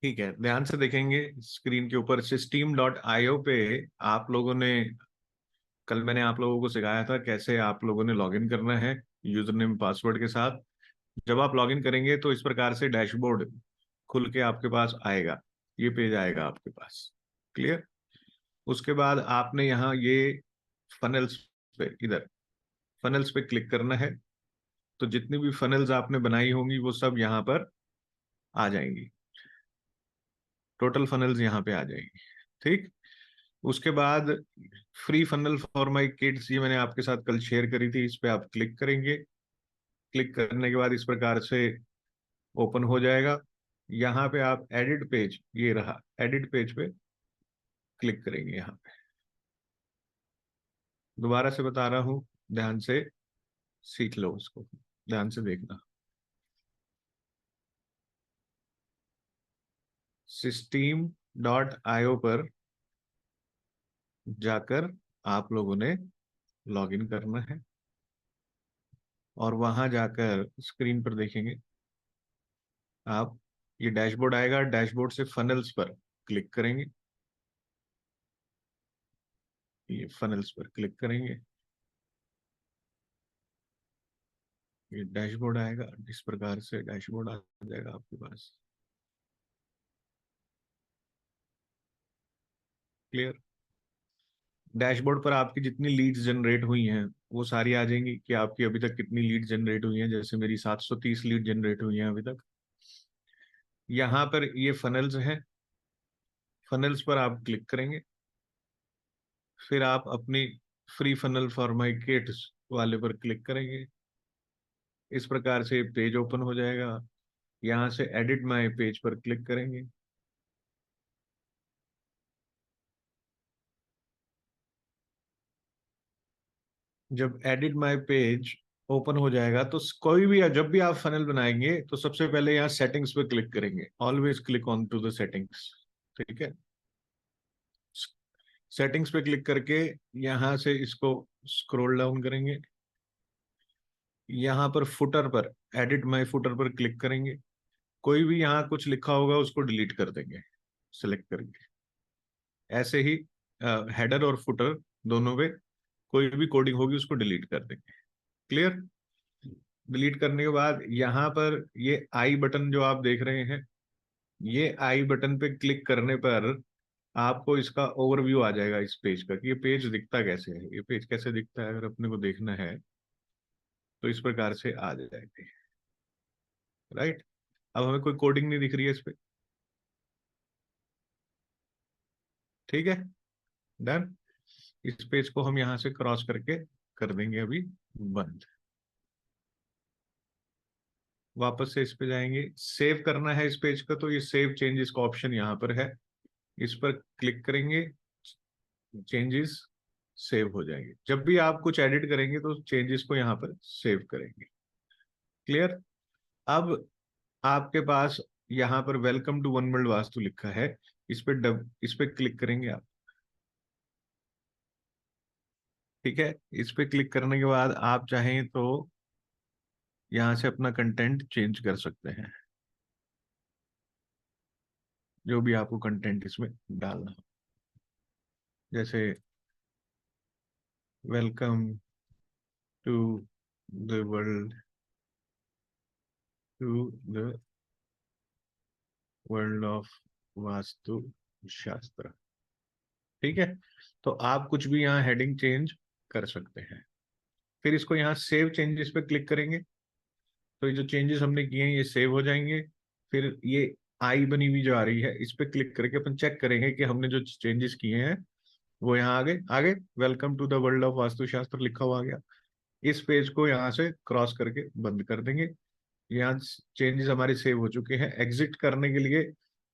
ठीक है, ध्यान से देखेंगे स्क्रीन के ऊपर system.io पे। आप लोगों ने, कल मैंने आप लोगों को सिखाया था कैसे आप लोगों ने लॉगिन करना है यूजर नेम पासवर्ड के साथ। जब आप लॉगिन करेंगे तो इस प्रकार से डैशबोर्ड खुल के आपके पास आएगा, ये पेज आएगा आपके पास। क्लियर। उसके बाद आपने यहाँ ये फनल्स पे, इधर फनल्स पे क्लिक करना है। तो जितनी भी फनल्स आपने बनाई होंगी वो सब यहाँ पर आ जाएंगी, टोटल फनल्स यहाँ पे आ जाएंगी। ठीक। उसके बाद free funnel for my kids, ये मैंने आपके साथ कल शेयर करी थी, इस पे आप क्लिक करेंगे। क्लिक करने के बाद इस प्रकार से ओपन हो जाएगा। यहाँ पे आप एडिट पेज, ये रहा एडिट पेज पे क्लिक करेंगे। यहाँ पे दोबारा से बता रहा हूँ, ध्यान से सीख लो उसको, ध्यान से देखना। system.io पर जाकर आप लोगों ने लॉगिन करना है और वहां जाकर स्क्रीन पर देखेंगे आप, ये डैशबोर्ड आएगा। डैशबोर्ड से फनल्स पर क्लिक करेंगे, ये फनल्स पर क्लिक करेंगे, ये डैशबोर्ड आएगा। इस प्रकार से डैशबोर्ड आ जाएगा आपके पास। क्लियर। डैशबोर्ड पर आपकी जितनी लीड्स जनरेट हुई हैं वो सारी आ जाएंगी कि आपकी अभी तक कितनी लीड जनरेट हुई हैं। जैसे मेरी 730 लीड जनरेट हुई हैं अभी तक। यहाँ पर ये फनल्स हैं, फनल्स पर आप क्लिक करेंगे। फिर आप अपनी free funnel for my kids वाले पर क्लिक करेंगे। इस प्रकार से पेज ओपन हो जाएगा। यहाँ से एडिट माई पेज पर क्लिक करेंगे। जब एडिट माई पेज ओपन हो जाएगा तो कोई भी, जब भी आप फनल बनाएंगे तो सबसे पहले यहाँ सेटिंग्स पे क्लिक करेंगे। Always click on to the settings. ठीक है। सेटिंग्स पे क्लिक करके यहाँ से इसको स्क्रॉल डाउन करेंगे। यहाँ पर फुटर पर, एडिट माई फुटर पर क्लिक करेंगे। कोई भी यहाँ कुछ लिखा होगा उसको डिलीट कर देंगे सिलेक्ट करके। ऐसे ही हेडर और फुटर दोनों पे कोई भी कोडिंग होगी उसको डिलीट कर देंगे। क्लियर। डिलीट करने के बाद यहाँ पर ये आई बटन जो आप देख रहे हैं, ये आई बटन पे क्लिक करने पर आपको इसका ओवरव्यू आ जाएगा इस पेज का, कि ये पेज दिखता कैसे है, ये पेज कैसे दिखता है। अगर अपने को देखना है तो इस प्रकार से आ जाएगा। राइट। अब हमें कोई कोडिंग नहीं दिख रही है इस पे। ठीक है। डन। इस पेज को हम यहां से क्रॉस करके कर देंगे अभी बंद। वापस से इस पे जाएंगे, सेव करना है इस पेज का, तो ये सेव चेंजेस का ऑप्शन यहाँ पर है, इस पर क्लिक करेंगे। चेंजेस सेव हो जाएंगे। जब भी आप कुछ एडिट करेंगे तो चेंजेस को यहाँ पर सेव करेंगे। क्लियर। अब आपके पास यहाँ पर welcome to one world Vastu लिखा है, इस पे क्लिक करेंगे आप। ठीक है। इस पे क्लिक करने के बाद आप चाहें तो यहाँ से अपना कंटेंट चेंज कर सकते हैं, जो भी आपको कंटेंट इसमें डालना हो। जैसे welcome to the world, to the world of vastu shastra. ठीक है। तो आप कुछ भी यहाँ हेडिंग चेंज कर सकते हैं। फिर इसको यहाँ सेव चेंजेस पे क्लिक करेंगे तो ये जो चेंजेस हमने किए हैं ये सेव हो जाएंगे। फिर ये आई बनी हुई जो आ रही है इस पे क्लिक करके अपन चेक करेंगे कि हमने जो चेंजेस किए हैं वो यहाँ आगे आगे welcome to the world of vastushastra लिखा हुआ आ गया। इस पेज को यहाँ से क्रॉस करके बंद कर देंगे। यहाँ चेंजेस हमारे सेव हो चुके हैं। एग्जिट करने के लिए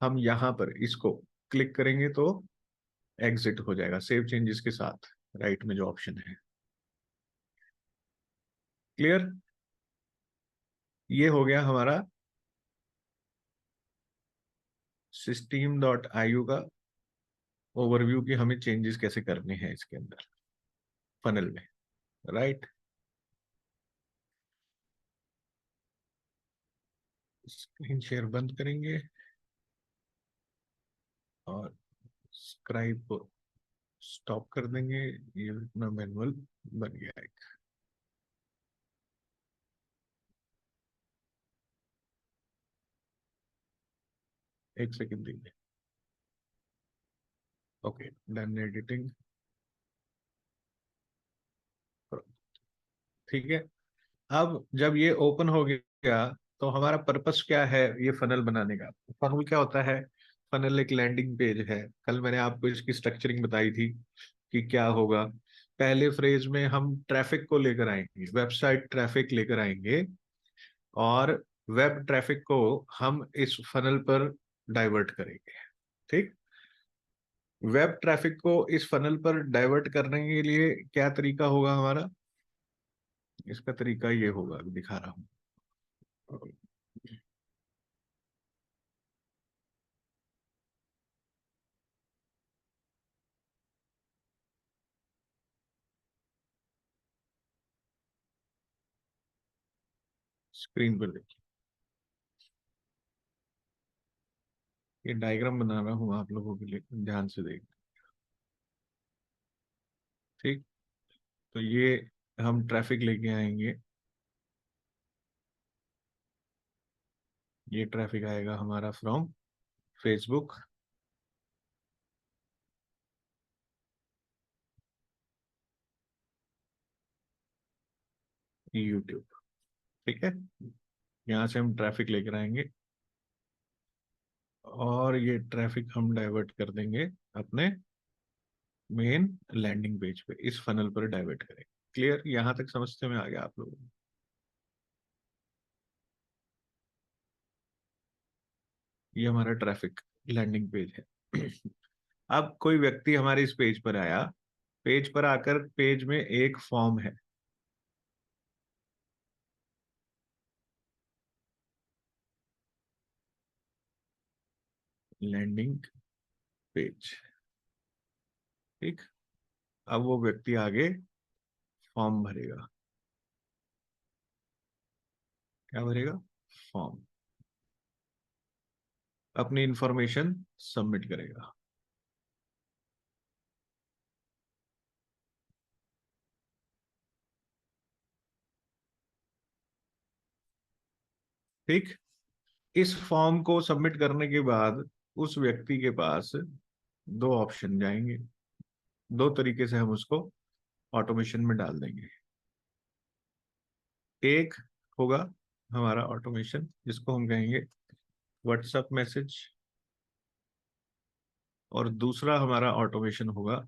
हम यहाँ पर इसको क्लिक करेंगे तो एग्जिट हो जाएगा सेव चेंजेस के साथ, राइट में जो ऑप्शन है। क्लियर। ये हो गया हमारा system.io का ओवरव्यू की हमें चेंजेस कैसे करने हैं इसके अंदर फनल में। राइट। स्क्रीन शेयर बंद करेंगे। स्क्राइब को स्टॉप कर देंगे, ये अपना मैनुअल बन गया एक सेकंड दीजिए। Okay, done editing. ठीक है, अब जब ये ओपन हो गया तो हमारा पर्पस क्या है ये फनल बनाने का। फनल क्या होता है? फनल एक लैंडिंग पेज है। कल मैंने आपको इसकी स्ट्रक्चरिंग बताई थी कि क्या होगा। पहले फ्रेज में हम ट्रैफिक को लेकर आएंगे, वेबसाइट ट्रैफिक लेकर आएंगे, और वेब ट्रैफिक को हम इस फनल पर डाइवर्ट करेंगे। ठीक। वेब ट्रैफिक को इस फनल पर डाइवर्ट करने के लिए क्या तरीका होगा हमारा? इसका तरीका ये होगा, अभी दिखा रहा हूं। स्क्रीन पर देखिए, ये डायग्राम बना रहा हूं आप लोगों के लिए, ध्यान से देख। ठीक। तो ये हम ट्रैफिक लेके आएंगे, ये ट्रैफिक आएगा हमारा फ्रॉम फेसबुक, यूट्यूब। ठीक है, यहाँ से हम ट्रैफिक लेकर आएंगे और ये ट्रैफिक हम डाइवर्ट कर देंगे अपने मेन लैंडिंग पेज पे, इस फनल पर डाइवर्ट करेंगे। क्लियर? यहाँ तक समझते में आ गया आप लोगों को? ये हमारा ट्रैफिक लैंडिंग पेज है। अब कोई व्यक्ति हमारे इस पेज पर आया, पेज पर आकर पेज में एक फॉर्म है, लैंडिंग पेज। ठीक। अब वो व्यक्ति आगे फॉर्म भरेगा। क्या भरेगा? फॉर्म। अपनी इंफॉर्मेशन सबमिट करेगा। ठीक। इस फॉर्म को सबमिट करने के बाद उस व्यक्ति के पास दो ऑप्शन जाएंगे, दो तरीके से हम उसको ऑटोमेशन में डाल देंगे। एक होगा हमारा ऑटोमेशन जिसको हम कहेंगे व्हाट्सएप मैसेज, और दूसरा हमारा ऑटोमेशन होगा,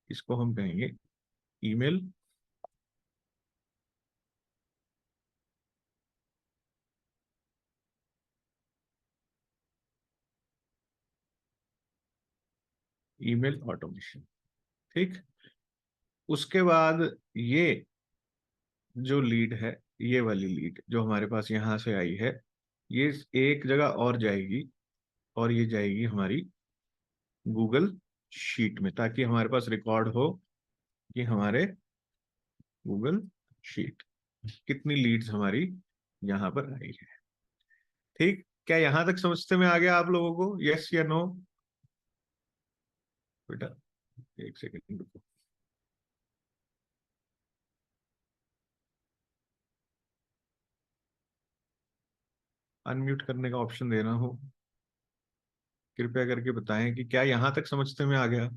इसको हम कहेंगे ईमेल। Email automation. ठीक। उसके बाद ये जो लीड है, ये वाली लीड जो हमारे पास यहां से आई है, ये एक जगह और जाएगी, और ये जाएगी हमारी गूगल शीट में, ताकि हमारे पास रिकॉर्ड हो कि हमारे गूगल शीट कितनी लीड्स हमारी यहां पर आई है। ठीक। क्या यहां तक समझते में आ गया आप लोगों को? यस या नो? बेटा एक सेकेंड रुको। अनम्यूट करने का ऑप्शन दे रहा हूं, कृपया करके बताएं कि क्या यहां तक समझते में आ गया।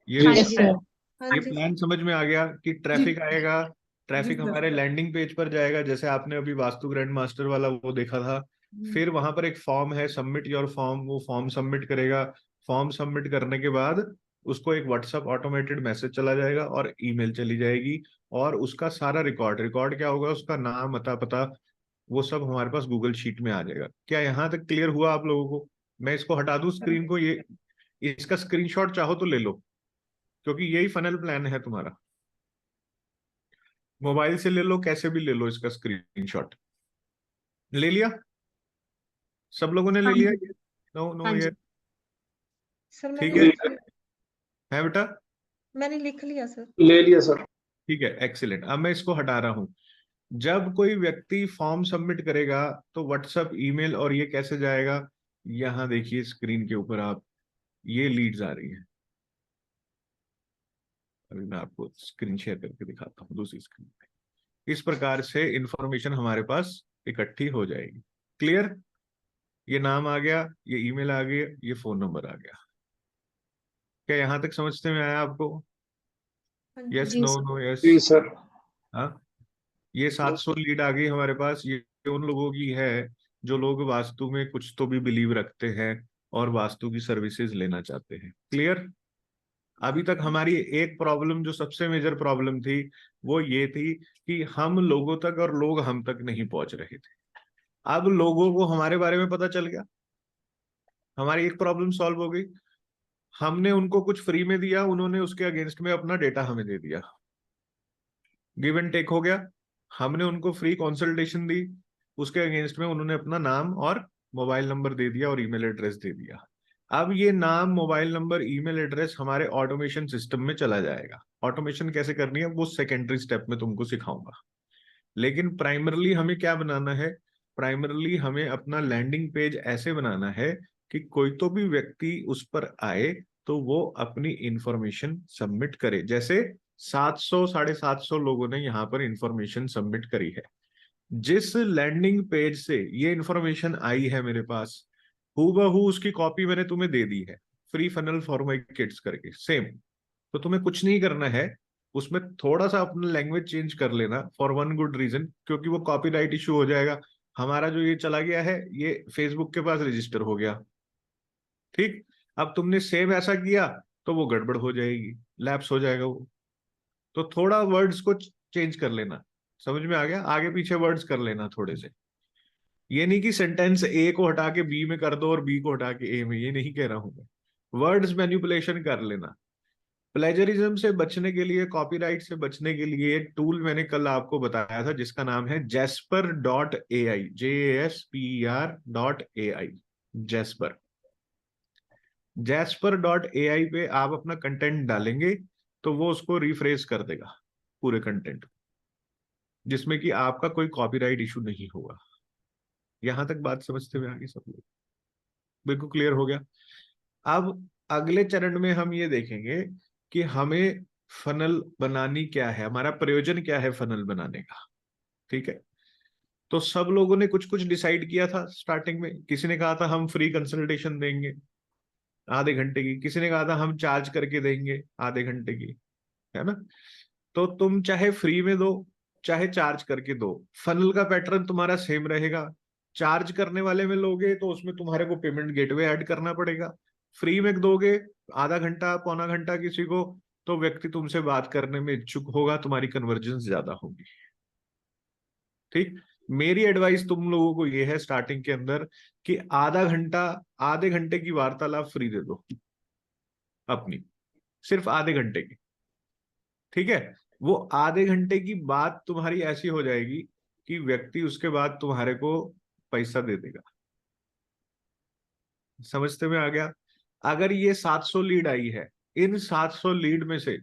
ये हाँ यस जी सर। हाँ ये जी प्लान समझ में आ गया कि जी ट्रैफिक आएगा, जी ट्रैफिक सर। हमारे लैंडिंग पेज पर जाएगा, जैसे आपने अभी वास्तु ग्रैंड मास्टर वाला वो देखा था। फिर वहां पर एक फॉर्म है, सबमिट योर फॉर्म, वो फॉर्म सबमिट करेगा। फॉर्म सबमिट करने के बाद उसको एक व्हाट्सएप ऑटोमेटेड मैसेज चला जाएगा और ईमेल चली जाएगी, और उसका सारा रिकॉर्ड, रिकॉर्ड क्या होगा, उसका नाम, अता पता, वो सब हमारे पास गूगल शीट में आ जाएगा। क्या यहाँ तक क्लियर हुआ आप लोगों को? मैं इसको हटा दूं स्क्रीन को, ये इसका स्क्रीनशॉट चाहो तो ले लो, क्योंकि यही फनल प्लान है तुम्हारा। मोबाइल से ले लो, कैसे भी ले लो, इसका स्क्रीनशॉट ले लिया? सब लोगों ने ले हाँ लिया? जी नो नो हाँ ये? जी सर ठीक मैंने है, लिख लिया। है बेटा? मैंने लिख लिया सर। ले लिया सर। ठीक है, एक्सीलेंट। अब मैं इसको हटा रहा हूं। जब कोई व्यक्ति फॉर्म सबमिट करेगा तो व्हाट्सएप, ईमेल, और ये कैसे जाएगा? यहाँ देखिए स्क्रीन के ऊपर आप, ये लीड्स आ रही है। अभी मैं आपको स्क्रीन शेयर करके दिखाता हूँ दूसरी स्क्रीन पे। इस प्रकार से इंफॉर्मेशन हमारे पास इकट्ठी हो जाएगी। क्लियर? ये नाम आ गया, ये ईमेल आ गया, ये फोन नंबर आ गया। क्या यहां तक समझते में आया आपको? हाँ जी। यस, जी नो, सर। No, yes. जी सर। हाँ, ये 700 लीड आ गई हमारे पास। ये उन लोगों की है जो लोग वास्तु में कुछ तो भी बिलीव रखते हैं और वास्तु की सर्विसेज लेना चाहते हैं। क्लियर? अभी तक हमारी एक प्रॉब्लम, जो सबसे मेजर प्रॉब्लम थी, वो ये थी कि हम लोगों तक और लोग हम तक नहीं पहुंच रहे थे। अब लोगों को हमारे बारे में पता चल गया, हमारी एक प्रॉब्लम सॉल्व हो गई। हमने उनको कुछ फ्री में दिया, उन्होंने उसके अगेंस्ट में अपना डेटा हमें दे दिया। गिव एंड टेक हो गया। हमने उनको फ्री कंसल्टेशन दी, उसके अगेंस्ट में उन्होंने अपना नाम और मोबाइल नंबर दे दिया और ईमेल एड्रेस दे दिया। अब ये नाम, मोबाइल नंबर, ईमेल एड्रेस हमारे ऑटोमेशन सिस्टम में चला जाएगा। ऑटोमेशन कैसे करनी है वो सेकेंडरी स्टेप में तुमको सिखाऊंगा, लेकिन प्राइमरली हमें क्या बनाना है? प्राइमरली हमें अपना लैंडिंग पेज ऐसे बनाना है कि कोई तो भी व्यक्ति उस पर आए तो वो अपनी इंफॉर्मेशन सबमिट करे। जैसे 700 750 लोगों ने यहाँ पर इंफॉर्मेशन सबमिट करी है। जिस लैंडिंग पेज से ये इंफॉर्मेशन आई है मेरे पास, हूबहू उसकी कॉपी मैंने तुम्हें दे दी है, free funnel for my kids करके, सेम। तो तुम्हें कुछ नहीं करना है, उसमें थोड़ा सा अपना लैंग्वेज चेंज कर लेना, फॉर वन गुड रीजन, क्योंकि वो कॉपीराइट इशू हो जाएगा। हमारा जो ये चला गया है, ये फेसबुक के पास रजिस्टर हो गया। ठीक, अब तुमने सेम ऐसा किया तो वो गड़बड़ हो जाएगी, लैप्स हो जाएगा वो। तो थोड़ा वर्ड्स को चेंज कर लेना। समझ में आ गया? आगे पीछे वर्ड्स कर लेना थोड़े से। ये नहीं कि सेंटेंस ए को हटा के बी में कर दो और बी को हटा के ए में, ये नहीं कह रहा हूं मैं। वर्ड्स मैनिपुलेशन कर लेना। प्लेजरिज्म से बचने के लिए, कॉपीराइट से बचने के लिए एक टूल मैंने कल आपको बताया था जिसका नाम है Jasper.ai, JASPER.ai। जैस्पर, Jasper.ai पे आप अपना कंटेंट डालेंगे तो वो उसको रिफ्रेश कर देगा पूरे कंटेंट, जिसमें कि आपका कोई कॉपीराइट इशू नहीं होगा। यहां तक बात समझते हुए आगे सब लोग बिल्कुल क्लियर हो गया? अब अगले चरण में हम ये देखेंगे कि हमें फनल बनानी क्या है, हमारा प्रयोजन क्या है फनल बनाने का। ठीक है, तो सब लोगों ने कुछ कुछ डिसाइड किया था स्टार्टिंग में। किसी ने कहा था हम फ्री कंसल्टेशन देंगे आधे घंटे की, किसी ने कहा था हम चार्ज करके देंगे आधे घंटे की, है ना? तो तुम चाहे फ्री में दो चाहे चार्ज करके दो, फनल का पैटर्न तुम्हारा सेम रहेगा। चार्ज करने वाले में लोगे तो उसमें तुम्हारे को पेमेंट गेटवे ऐड करना पड़ेगा। फ्री में दोगे आधा घंटा पौना घंटा किसी को, तो व्यक्ति तुमसे बात करने में इच्छुक होगा, तुम्हारी कन्वर्जेंस ज्यादा होगी। ठीक, मेरी एडवाइस तुम लोगों को ये है स्टार्टिंग के अंदर कि आधा घंटा, आधे घंटे की वार्तालाप फ्री दे दो अपनी, सिर्फ आधे घंटे की। ठीक है, वो आधे घंटे की बात तुम्हारी ऐसी हो जाएगी कि व्यक्ति उसके बाद तुम्हारे को पैसा दे देगा। समझते में आ गया? अगर ये 700 लीड आई है, इन 700 लीड में से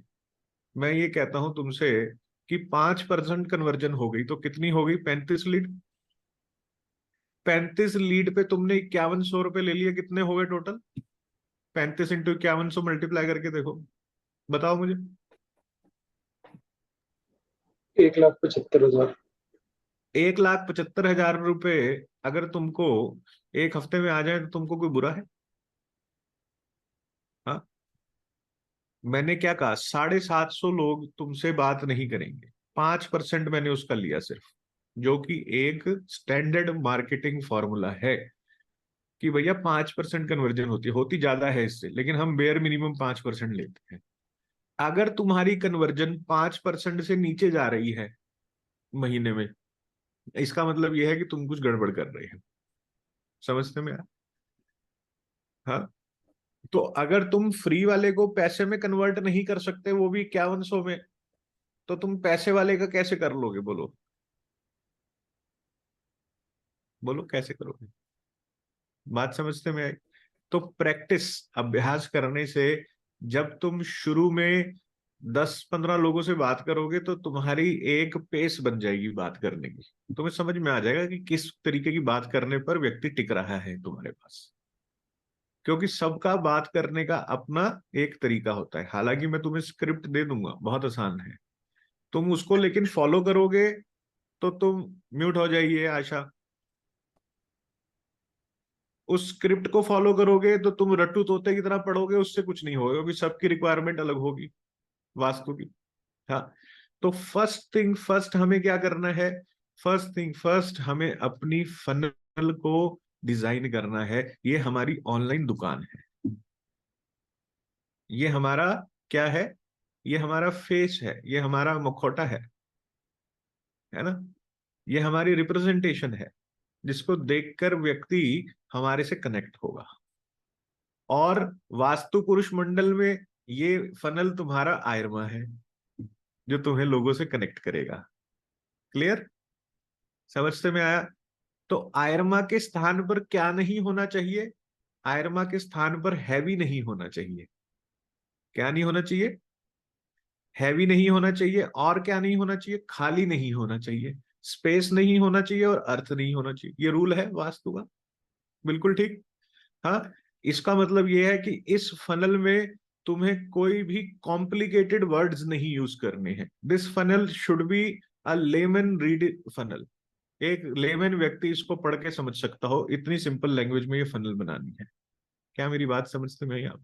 मैं ये कहता हूं तुमसे कि 5% कन्वर्जन हो गई, तो कितनी हो गई? 35 लीड। 35 लीड पे तुमने 5100 रुपये ले लिए, कितने हो गए टोटल? 35 इंटू 5100 मल्टीप्लाई करके देखो, बताओ मुझे। 1,75,000। 1,75,000 रुपये अगर तुमको एक हफ्ते में आ जाए तो तुमको कोई बुरा है? हाँ, मैंने क्या कहा, 750 लोग तुमसे बात नहीं करेंगे, 5% मैंने उसका लिया सिर्फ, जो कि एक स्टैंडर्ड मार्केटिंग फॉर्मूला है कि भैया 5% कन्वर्जन होती है, होती ज्यादा है इससे, लेकिन हम बेयर मिनिमम 5% लेते हैं। अगर तुम्हारी कन्वर्जन 5% से नीचे जा रही है महीने में, इसका मतलब यह है कि तुम कुछ गड़बड़ कर रहे हो। समझते में आया? हाँ, तो अगर तुम फ्री वाले को पैसे में कन्वर्ट नहीं कर सकते, वो भी 5100 में, तो तुम पैसे वाले का कैसे कर लोगे? बोलो बोलो, कैसे करोगे? बात समझते में आई? तो प्रैक्टिस, अभ्यास करने से, जब तुम शुरू में 10-15 लोगों से बात करोगे तो तुम्हारी एक पेस बन जाएगी बात करने की। तुम्हें समझ में आ जाएगा कि किस तरीके की बात करने पर व्यक्ति टिक रहा है तुम्हारे पास। क्योंकि सबका बात करने का अपना एक तरीका होता है। हालांकि मैं तुम्हें स्क्रिप्ट दे दूंगा, बहुत आसान है, तुम उसको लेकिन फॉलो करोगे तो तुम म्यूट हो जाइए आशा। उस स्क्रिप्ट को फॉलो करोगे तो तुम रट्टू तोते की तरह पढ़ोगे, उससे कुछ नहीं होगा, क्योंकि सबकी रिक्वायरमेंट अलग होगी वास्तु की। हाँ, तो फर्स्ट थिंग फर्स्ट हमें क्या करना है? फर्स्ट थिंग फर्स्ट हमें अपनी फनल को डिजाइन करना है। ये हमारी ऑनलाइन दुकान है, ये हमारा क्या है? ये हमारा फेस है, ये हमारा मुखौटा है ना? ये हमारी रिप्रेजेंटेशन है, जिसको देखकर व्यक्ति हमारे से कनेक्ट होगा। और वास्तु पुरुष मंडल में ये फनल तुम्हारा आयरमा है, जो तुम्हें लोगों से कनेक्ट करेगा। क्लियर? समझते में आया? तो आयरमा के स्थान पर क्या नहीं होना चाहिए? आयरमा के स्थान पर हैवी नहीं होना चाहिए। क्या नहीं होना चाहिए? हैवी नहीं होना चाहिए। और क्या नहीं होना चाहिए? खाली नहीं होना चाहिए, स्पेस नहीं होना चाहिए, और अर्थ नहीं होना चाहिए। ये रूल है वास्तु का, बिल्कुल ठीक। हाँ, इसका मतलब ये है कि इस फनल में तुम्हें कोई भी कॉम्प्लिकेटेड वर्ड्स नहीं यूज करने हैं। This funnel should be a lemon read funnel. एक लेमन व्यक्ति इसको पढ़ के समझ सकता हो, इतनी सिंपल लैंग्वेज में ये फनल बनानी है। क्या मेरी बात समझते में आई आप?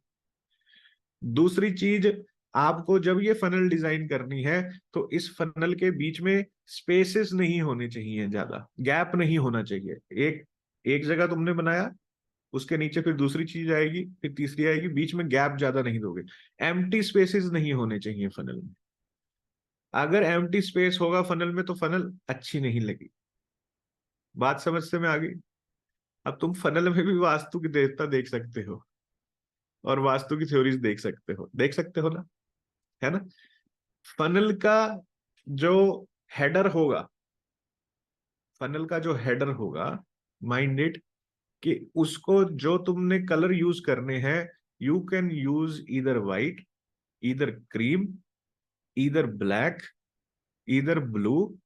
दूसरी चीज, आपको जब ये फनल डिजाइन करनी है तो इस फनल के बीच में स्पेसेस नहीं होने चाहिए, ज्यादा गैप नहीं होना चाहिए। एक एक जगह तुमने बनाया, उसके नीचे फिर दूसरी चीज आएगी, फिर तीसरी आएगी, बीच में गैप ज्यादा नहीं दोगे। एम्प्टी स्पेसेस नहीं होने चाहिए फनल में। अगर एम्प्टी स्पेस होगा फनल में तो फनल अच्छी नहीं लगी। बात समझते में आ गई? अब तुम फनल में भी वास्तु की देवता देख सकते हो, और वास्तु की थ्योरीज देख सकते हो ना, है ना? फनल का जो हेडर होगा, फनल का जो हेडर होगा, माइंड इट, कि उसको जो तुमने कलर यूज करने हैं, you can use either white, either cream, either black, either blue,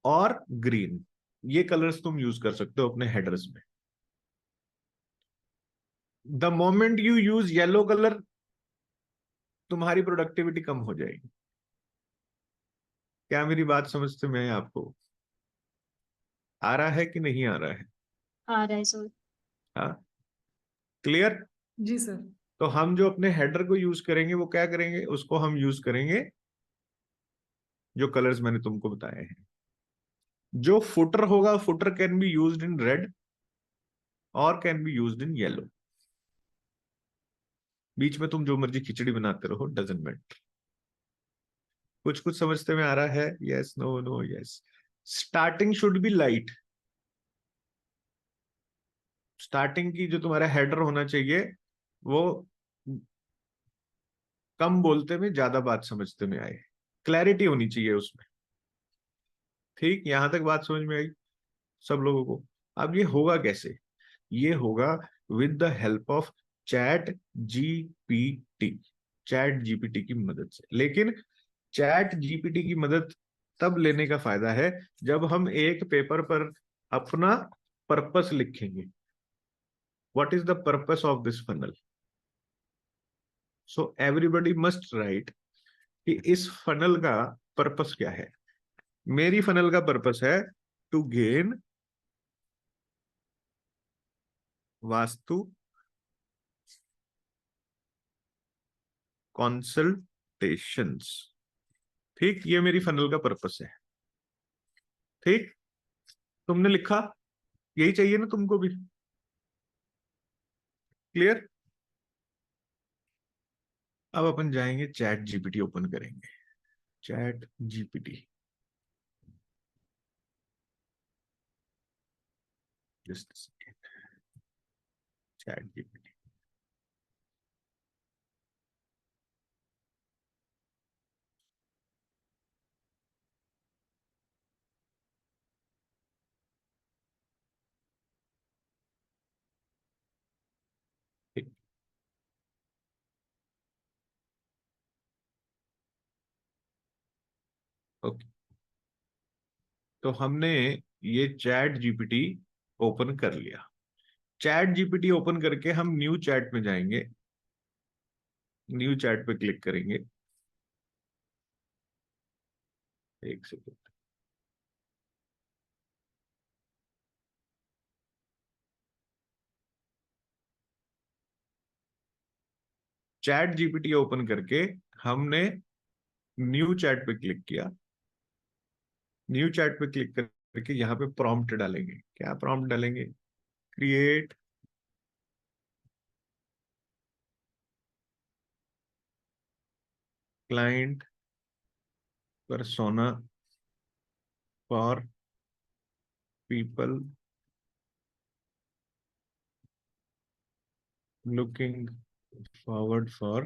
और ग्रीन। ये कलर्स तुम यूज कर सकते हो अपने हेडर्स में। The moment you use yellow colour, तुम्हारी प्रोडक्टिविटी कम हो जाएगी। क्या मेरी बात समझते में है आपको? आ रहा है कि नहीं आ रहा है? आ रहा है सर। हाँ, क्लियर? जी सर। तो हम जो अपने हेडर को यूज करेंगे वो क्या करेंगे? उसको हम यूज करेंगे जो कलर्स मैंने तुमको बताए हैं। जो फुटर होगा, footer can be used in red और can be used in yellow. बीच में तुम जो मर्जी खिचड़ी बनाते रहो, डजेंट मैटर। कुछ कुछ समझते में आ रहा है? Yes, no, no, yes. Starting should be light. Starting की जो तुम्हारा हेडर होना चाहिए वो कम बोलते में ज्यादा बात समझते में आए, क्लैरिटी होनी चाहिए उसमें। ठीक, यहां तक बात समझ में आई सब लोगों को? अब ये होगा कैसे? ये होगा with the help of chat GPT. Chat GPT की मदद से। लेकिन चैट जीपीटी की मदद तब लेने का फायदा है जब हम एक पेपर पर अपना पर्पस लिखेंगे। What is the purpose of this funnel? So everybody must write कि इस फनल का पर्पस क्या है। मेरी फनल का पर्पस है टू गेन वास्तु कॉन्सल्टेशंस। ठीक, ये मेरी फनल का पर्पस है। ठीक, तुमने लिखा, यही चाहिए ना तुमको भी? क्लियर? अब अपन जाएंगे चैट जीपीटी ओपन करेंगे। Chat GPT, just chat GPT. Okay, तो हमने ये चैट जीपीटी ओपन कर लिया। चैट जीपीटी ओपन करके हम न्यू चैट में जाएंगे, न्यू चैट पे क्लिक करेंगे। एक सेकेंड। चैट जीपीटी ओपन करके हमने न्यू चैट पे क्लिक किया। न्यू चैट पे क्लिक करके यहाँ पे प्रॉम्प्ट डालेंगे। क्या प्रॉम्प्ट डालेंगे? Create client persona for people looking forward for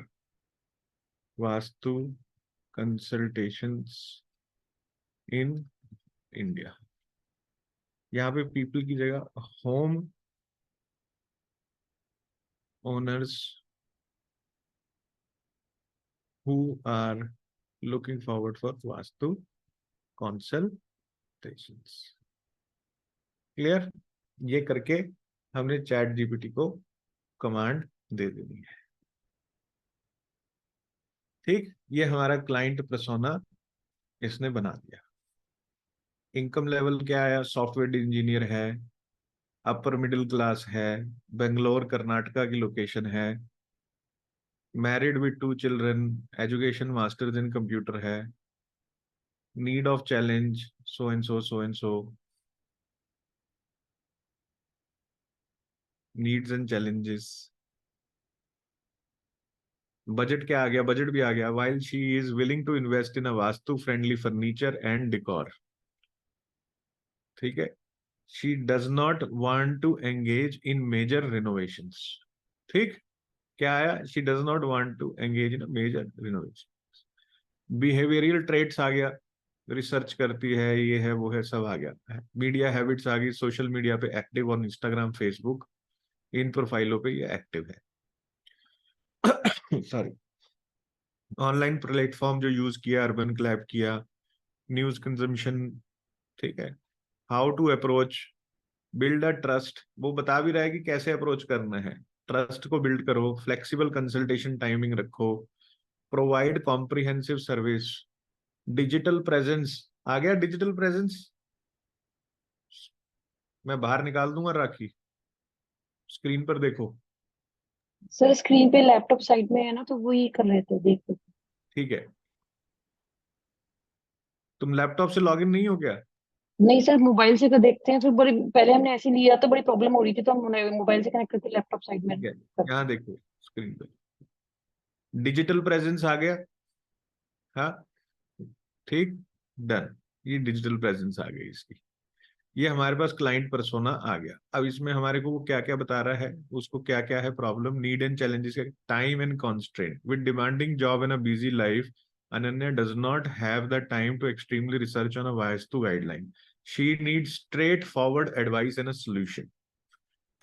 vastu consultations in India. यहाँ पे पीपल की जगह home owners who are looking forward for vastu consultations. Clear? ये करके हमने चैट जीपीटी को कमांड दे देनी है। ठीक, ये हमारा क्लाइंट पर्सोना इसने बना दिया। इनकम लेवल क्या आया? सॉफ्टवेयर इंजीनियर है, अपर मिडिल क्लास है, बेंगलोर कर्नाटका की लोकेशन है, married with 2 children, education masters in computer है, need of challenge so and so, so and so, needs and challenges. Budget क्या आ गया? बजट भी आ गया। While she is willing to invest in a vastu friendly furniture and decor. ठीक है। She does not want to engage in major renovations. ठीक, क्या आया? She does not want to engage in major renovation. Behavioural traits आ गया, research करती है, ये है वो है, सब आ गया। मीडिया हैबिट्स आ गई, सोशल मीडिया पे एक्टिव, और इंस्टाग्राम फेसबुक इन प्रोफाइलों पे ये एक्टिव है। सॉरी। ऑनलाइन प्लेटफॉर्म जो यूज किया, अर्बन क्लैब किया, न्यूज कंजम्पशन। ठीक है। How to approach, build a trust, वो बता भी रहा है कि कैसे अप्रोच करना है। ट्रस्ट को बिल्ड करो, फ्लेक्सिबल कंसल्टेशन टाइमिंग रखो, provide comprehensive service, digital presence आ गया। डिजिटल प्रेजेंस मैं बाहर निकाल दूंगा, राखी स्क्रीन पर देखो। सर स्क्रीन पे लैपटॉप साइड में है ना, तो वो ही कर रहे थे, देख रहे थे। ठीक है। तुम लैपटॉप से लॉगिन नहीं हो क्या? नहीं सर, मोबाइल से कर देखते हैं, फिर बड़ी पहले हमने ऐसे लिया तो बड़ी प्रॉब्लम हो रही थी, तो हम मोबाइल से कनेक्ट करके लैपटॉप साइड में ठीक है, करते यहाँ हैं। देखो स्क्रीन पर डिजिटल प्रेजेंस आ गया। हाँ, ठीक, डन। ये डिजिटल प्रेजेंस आ गई इसकी। ये हमारे पास क्लाइंट पर्सोना आ गया। अब इसमें हमारे को वो क्या क्या बता रहा है, उसको क्या क्या है problem, need and challenges. Time and constraint with demanding job in a busy life, Ananya does not have the time to extremely research on a vastu guideline. She need straight forward advice and a solution.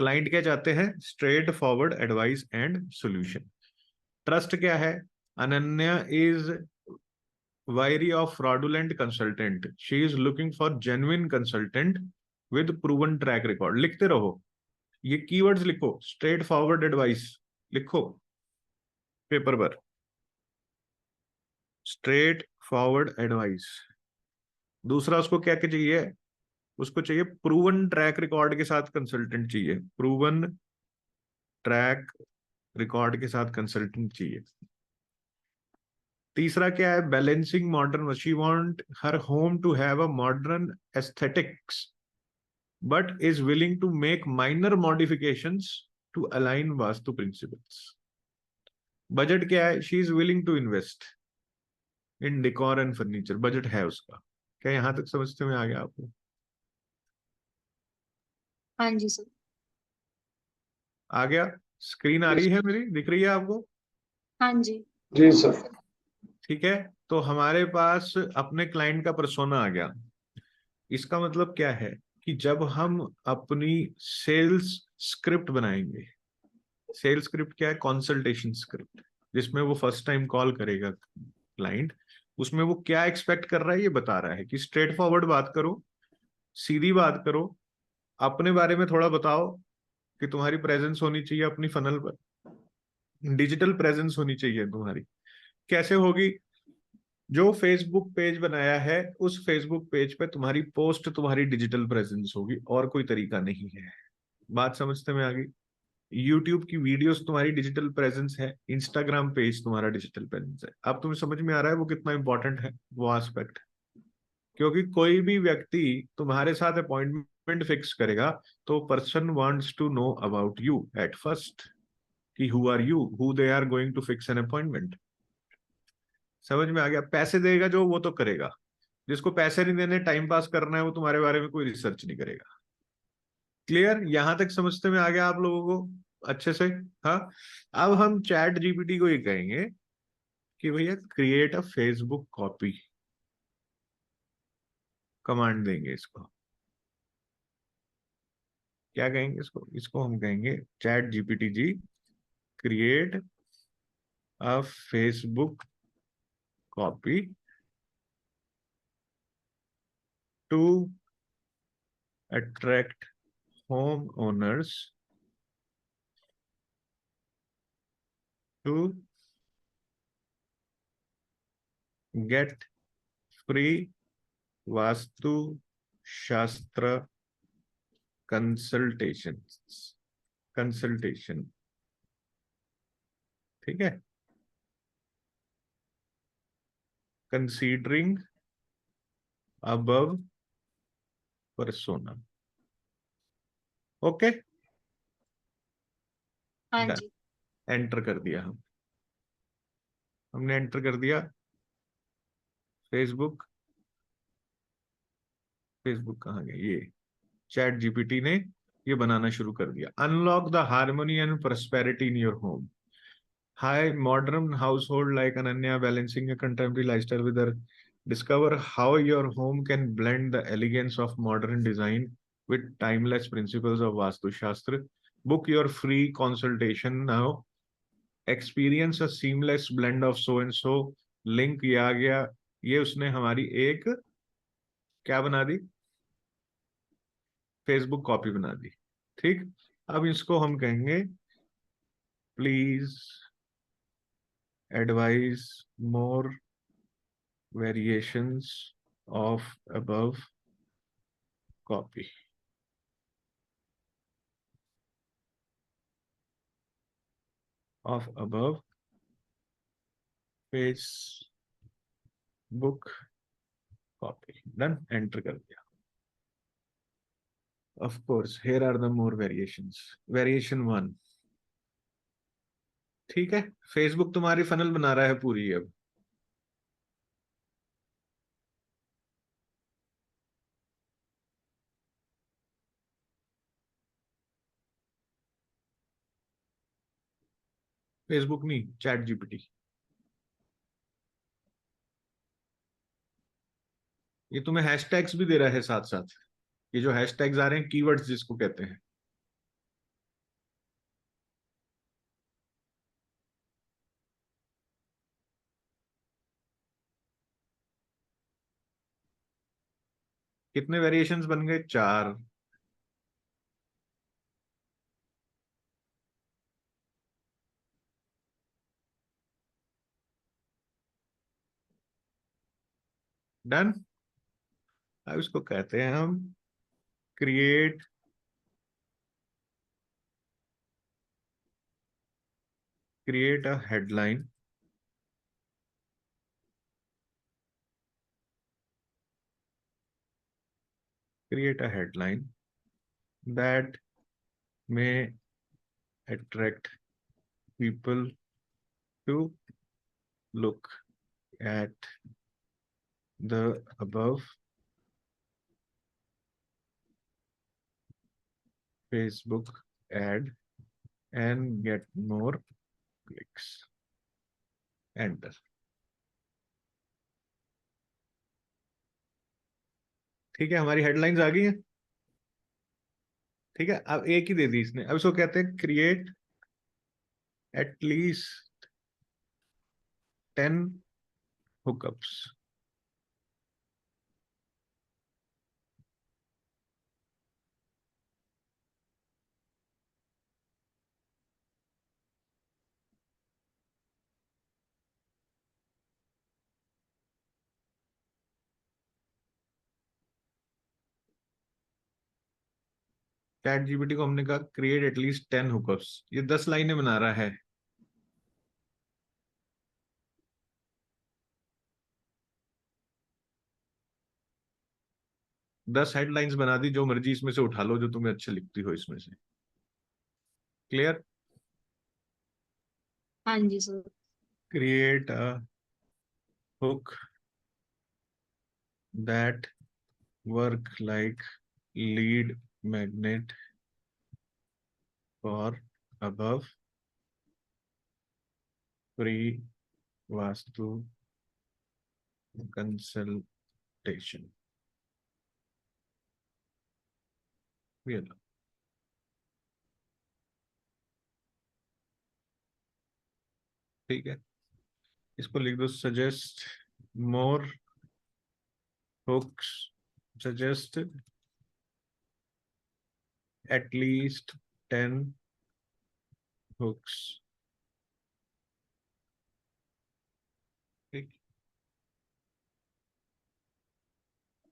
Client क्या चाहते हैं? Straight forward advice and solution. Trust क्या है? Ananya is wary of fraudulent consultant. She is looking for genuine consultant with proven track record. लिखते रहो, ये keywords लिखो, straight forward advice लिखो पेपर पर, स्ट्रेट फॉरवर्ड एडवाइस। दूसरा उसको क्या क्या चाहिए? उसको चाहिए प्रूवन ट्रैक रिकॉर्ड के साथ कंसल्टेंट चाहिए, प्रूवन ट्रैक रिकॉर्ड के साथ कंसल्टेंट चाहिए। तीसरा क्या है? Balancing modern, she want her home to have a modern aesthetics but is willing to make minor modifications to align Vastu principles. Budget क्या है? She is willing to invest in decor and furniture. Budget है उसका। क्या यहां तक समझते में आ गया आपको? हाँ जी सर। आ गया? स्क्रीन आ रही है मेरी, दिख रही है आपको? हाँ जी। जी सर। ठीक है। तो हमारे पास अपने क्लाइंट का पर्सोना आ गया। इसका मतलब क्या है कि जब हम अपनी सेल्स स्क्रिप्ट बनाएंगे, सेल्स स्क्रिप्ट क्या है? कंसल्टेशन स्क्रिप्ट, जिसमें वो फर्स्ट टाइम कॉल करेगा क्लाइंट, उसमें वो क्या एक्सपेक्ट कर रहा है ये बता रहा है कि स्ट्रेट फॉरवर्ड बात करो, सीधी बात करो, अपने बारे में थोड़ा बताओ, कि तुम्हारी प्रेजेंस होनी चाहिए अपनी फनल पर, डिजिटल प्रेजेंस होनी चाहिए तुम्हारी। कैसे होगी? जो फेसबुक पेज बनाया है उस फेसबुक पेज पे तुम्हारी पोस्ट तुम्हारी डिजिटल प्रेजेंस होगी, और कोई तरीका नहीं है। बात समझते में आ गई? यूट्यूब की वीडियोस तुम्हारी डिजिटल प्रेजेंस है, इंस्टाग्राम पेज तुम्हारा डिजिटल प्रेजेंस है। अब तुम्हें समझ में आ रहा है वो कितना इंपॉर्टेंट है वो एस्पेक्ट? क्योंकि कोई भी व्यक्ति तुम्हारे साथ अपॉइंटमेंट फिक्स करेगा तो person wants to know about you at first, कि who are you, who they are going to fix an appointment. समझ में आ गया? पैसे देगा जो वो तो करेगा, जिसको पैसे नहीं देने टाइम पास करना है वो तुम्हारे बारे में कोई रिसर्च नहीं करेगा। क्लियर? यहां तक समझते में आ गया आप लोगों को अच्छे से? हाँ। अब हम चैट जीपीटी को ये कहेंगे कि भैया create a Facebook copy, command देंगे इसको। क्या कहेंगे इसको? इसको हम कहेंगे chat GPT ji create a Facebook copy to attract home owners to get free vastu shastra consultation. Consultation, ठीक है? Considering above persona. ओके, हाँ डन। जी। एंटर कर दिया हमने एंटर कर दिया फेसबुक। फेसबुक कहाँ गया? ये चैट जीपीटी ने ये बनाना शुरू कर दिया। Unlock the harmony and prosperity in your home. High modern house hold like Ananya balancing a contemporary lifestyle with her. Discover how your home can blend the elegance of modern design with timeless principles of Vastu Shastra. Book your free consultation now. Experience a seamless blend of so and so. Link ये आ गया। ये उसने हमारी एक क्या बना दी? Facebook copy बना दी। ठीक। अब इसको हम कहेंगे please advise more variations of above copy. Of above Facebook copy. Done. Enter कर दिया। Of course here are the more variations. Variation one. ठीक है, फेसबुक तुम्हारी फनल बना रहा है पूरी। अब फेसबुक नहीं, चैट जीपीटी। ये तुम्हें हैशटैग्स भी दे रहा है साथ साथ। ये जो हैशटैग्स आ रहे हैं, कीवर्ड्स जिसको कहते हैं। कितने वेरिएशंस बन गए? 4। डन। अब इसको कहते हैं हम create create a headline create a headline that may attract people to look at the above Facebook ad and get more clicks. Enter। ठीक है, हमारी हेडलाइंस आ गई है। ठीक है, अब एक ही दे दी इसने। अब इसको कहते हैं create at least 10 hookups. Chat GPT को हमने कहा क्रिएट एटलीस्ट 10 हुकअप्स, ये 10 लाइनें बना रहा है। दस हेडलाइंस बना दी, जो मर्जी इसमें से उठा लो जो तुम्हें अच्छी लिखती हो इसमें से। क्लियर? हाँ जी सर। Create a hook that work like lead magnet for above free vastu consultation. ये लो। ठीक है, इसको लिख दो, suggest more hooks, suggest at least 10 hooks। ठीक,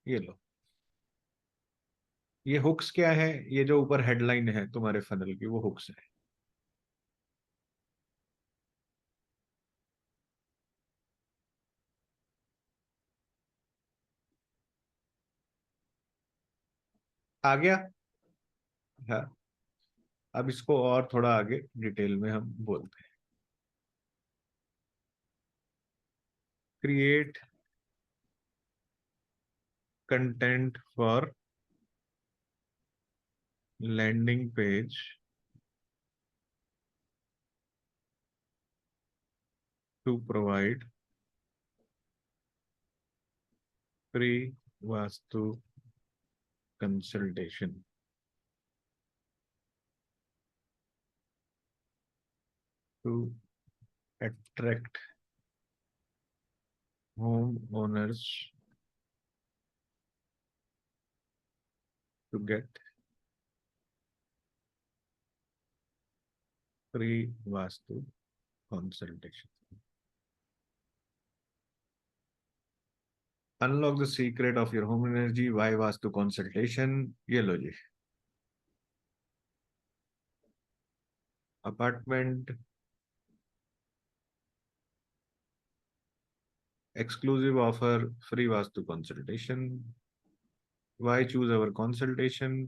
ये लो। ये हुक्स क्या है? ये जो ऊपर हेडलाइन है तुम्हारे फनल की, वो हुक्स है। आ गया? हाँ, अब इसको और थोड़ा आगे डिटेल में हम बोलते हैं। Create content for landing page to provide free vastu consultation to attract homeowners to get free vastu consultation। Unlock the secret of your home energy, why vastu consultation. ये लो जी। Apartment exclusive offer, free vastu consultation. Why choose our consultation?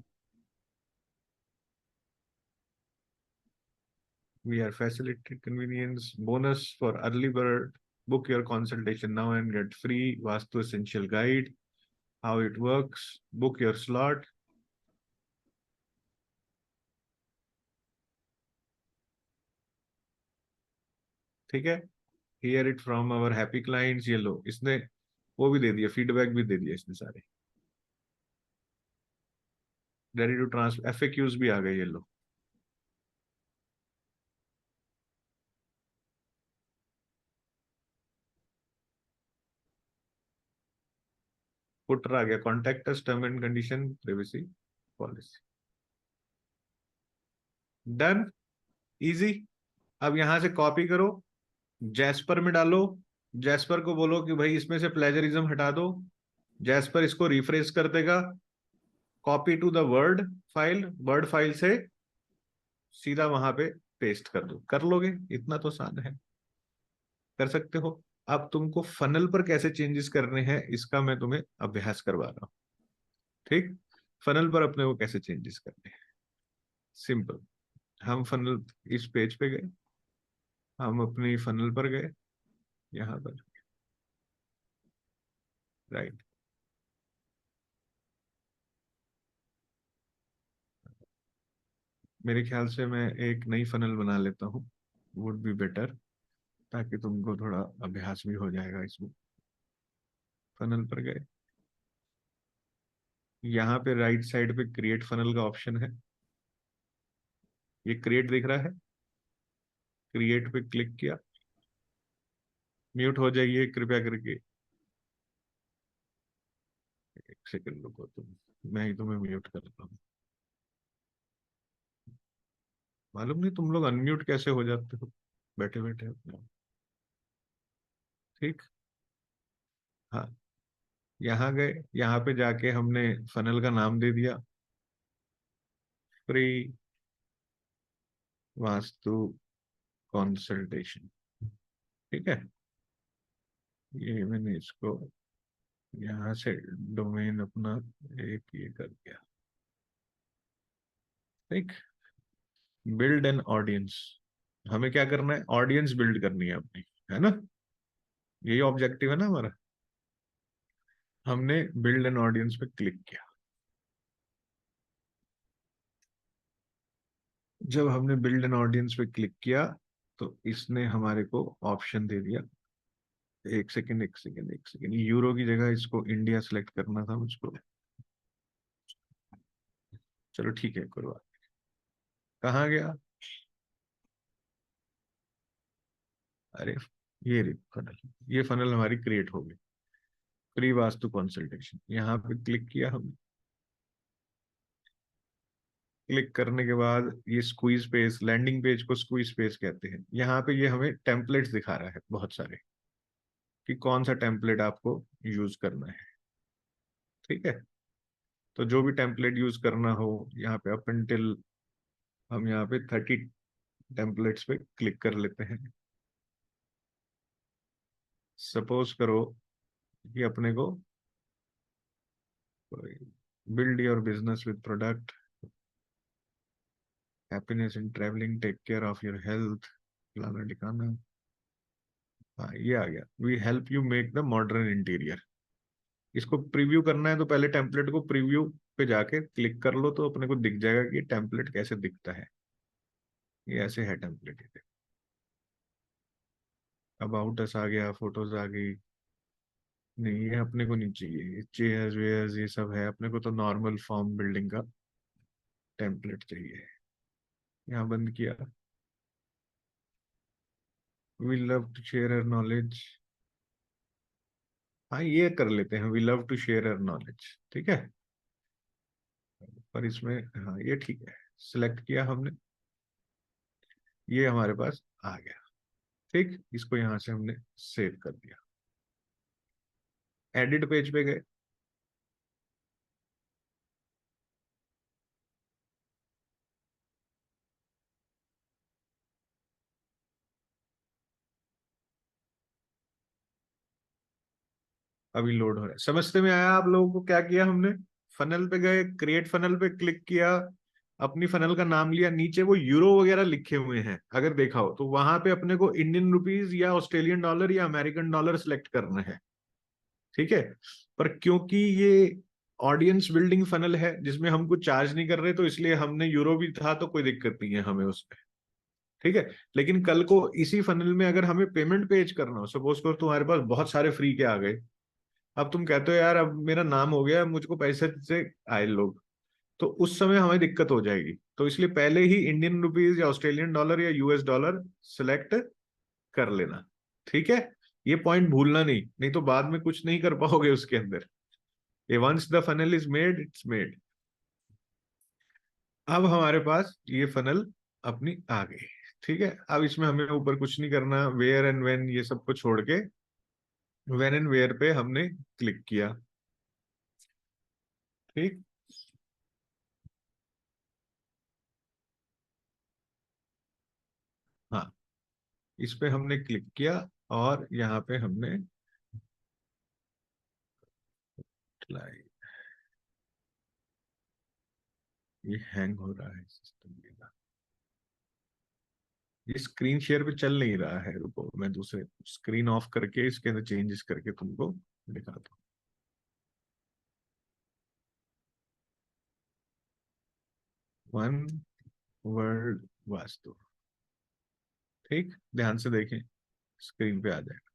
We are facilitated convenience bonus for early bird. book your consultation now and get free vastu essential guide, how it works, book your slot। ठीक है, hear it from our happy clients. ये लो, इसने वो भी दे दिया, feedback भी दे दिया इसने सारे। रेडी टू ट्रांसफर, एफएक्यूज भी आ गए। ये लो, फुटर आ गया, contact us, term and condition, privacy policy. Done, easy. अब यहां से कॉपी करो, जैस्पर में डालो। जैस्पर को बोलो कि भाई इसमें से प्लेजरिज्म हटा दो। जैस्पर इसको रिफ्रेश कर देगा। Copy to the word file, word file से सीधा वहां पे पेस्ट कर दो। कर लोगे? इतना तो आसान है, कर सकते हो। अब तुमको फनल पर कैसे चेंजेस करने हैं इसका मैं तुम्हें अभ्यास करवा रहा हूँ। ठीक, फनल पर अपने को कैसे चेंजेस करने हैं, सिंपल। हम फनल इस पेज पे गए, हम अपनी फनल पर गए, यहाँ पर, राइट। मेरे ख्याल से मैं एक नई फनल बना लेता हूँ, वुड बी बेटर, ताकि तुमको थोड़ा अभ्यास भी हो जाएगा इसमें। फनल पर गए, यहाँ पे राइट साइड पे क्रिएट फनल का ऑप्शन है। ये क्रिएट दिख रहा है, क्रिएट पे क्लिक किया। म्यूट हो जाइए कृपया करके, एक सेकंड रुको तुम, मैं ही तुम्हें म्यूट करता हूँ। मालूम नहीं तुम लोग अनम्यूट कैसे हो जाते हो बैठे बैठे अपने। ठीक, हाँ, यहाँ गए, यहाँ पे जाके हमने फनल का नाम दे दिया। Free vastu consultation. ठीक है, ये मैंने इसको यहाँ से डोमेन अपना एक ये कर दिया। ठीक, बिल्ड एन ऑडियंस। हमें क्या करना है, ऑडियंस बिल्ड करनी है अपनी, है ना, यही ऑब्जेक्टिव है ना हमारा। हमने बिल्ड एन ऑडियंस पे क्लिक किया। जब हमने बिल्ड एन ऑडियंस पे क्लिक किया तो इसने हमारे को ऑप्शन दे दिया। एक सेकेंड एक सेकेंड एक सेकेंड, यूरो की जगह इसको इंडिया सेलेक्ट करना था मुझको। चलो ठीक है, कोई बात। कहाँ गया, अरे ये रही फनल। ये फनल हमारी क्रिएट हो गई, फ्री वास्तु कंसल्टेशन। यहाँ पे क्लिक किया हमने। क्लिक करने के बाद ये स्क्वीज पेज, लैंडिंग पेज को स्क्वीज पेज कहते हैं। यहाँ पे ये हमें टेम्पलेट्स दिखा रहा है बहुत सारे, कि कौन सा टेम्पलेट आपको यूज करना है। ठीक है, तो जो भी टेम्पलेट यूज करना हो, यहाँ पे अप एंटिल हम यहाँ पे 30 टेम्पलेट्स पे क्लिक कर लेते हैं। सपोज करो कि अपने को build your business with product, happiness in travelling, take care of your health, फलाना ठिकाना। हाँ, ये आ गया, we help you make the modern interior. इसको प्रीव्यू करना है तो पहले टेम्पलेट को प्रीव्यू पे जाके क्लिक कर लो, तो अपने को दिख जाएगा कि टेम्पलेट कैसे दिखता है। ये ऐसे है टेम्पलेट। अबाउट अस आ गया, फोटोज आ गई। नहीं, ये अपने को नहीं चाहिए, चेयर्स वेयर्स ये सब है। अपने को तो नॉर्मल फॉर्म बिल्डिंग का टेम्पलेट चाहिए। यहाँ बंद किया। We love to share our knowledge. हाँ, ये कर लेते हैं, we love to share our knowledge. ठीक है, पर इसमें हाँ ये ठीक है, सिलेक्ट किया हमने, ये हमारे पास आ गया। ठीक, इसको यहां से हमने सेव कर दिया। एडिट पेज पे गए। अभी लोड हो रहा है, समझते में आया आप लोगों को क्या किया हमने। फनल पे गए, क्रिएट फनल पे क्लिक किया, अपनी फनल का नाम लिया, नीचे वो यूरो वगैरह लिखे हुए हैं अगर देखा हो तो, वहां पे अपने को इंडियन रुपीज या ऑस्ट्रेलियन डॉलर या अमेरिकन डॉलर सेलेक्ट करना है। ठीक है, पर क्योंकि ये ऑडियंस बिल्डिंग फनल है जिसमें हम कुछ चार्ज नहीं कर रहे, तो इसलिए हमने यूरो भी था तो कोई दिक्कत नहीं है हमें उसमें। ठीक है, लेकिन कल को इसी फनल में अगर हमें पेमेंट पेज करना हो, सपोज करो तुम्हारे पास बहुत सारे फ्री के आ गए, अब तुम कहते हो यार अब मेरा नाम हो गया, मुझको पैसे से आए लोग, तो उस समय हमें दिक्कत हो जाएगी। तो इसलिए पहले ही इंडियन रुपीज या ऑस्ट्रेलियन डॉलर या यूएस डॉलर सिलेक्ट कर लेना। ठीक है, ये पॉइंट भूलना नहीं, नहीं तो बाद में कुछ नहीं कर पाओगे उसके अंदर। ये once the funnel is made, it's made. अब हमारे पास ये फनल अपनी आ गई। ठीक है, अब इसमें हमें ऊपर कुछ नहीं करना, वेयर एंड व्हेन ये सब को छोड़ के व्हेन एंड वेयर पे हमने क्लिक किया। ठीक, हाँ, इस पे हमने क्लिक किया और यहाँ पे हमने लाइक, ये हैंग हो रहा है सिस्टम ये स्क्रीन शेयर पे चल नहीं रहा है। रुको, मैं दूसरे स्क्रीन ऑफ करके इसके अंदर चेंजेस करके तुमको दिखाता हूँ। One world vastu. ठीक, ध्यान से देखें, स्क्रीन पे आ जाएगा।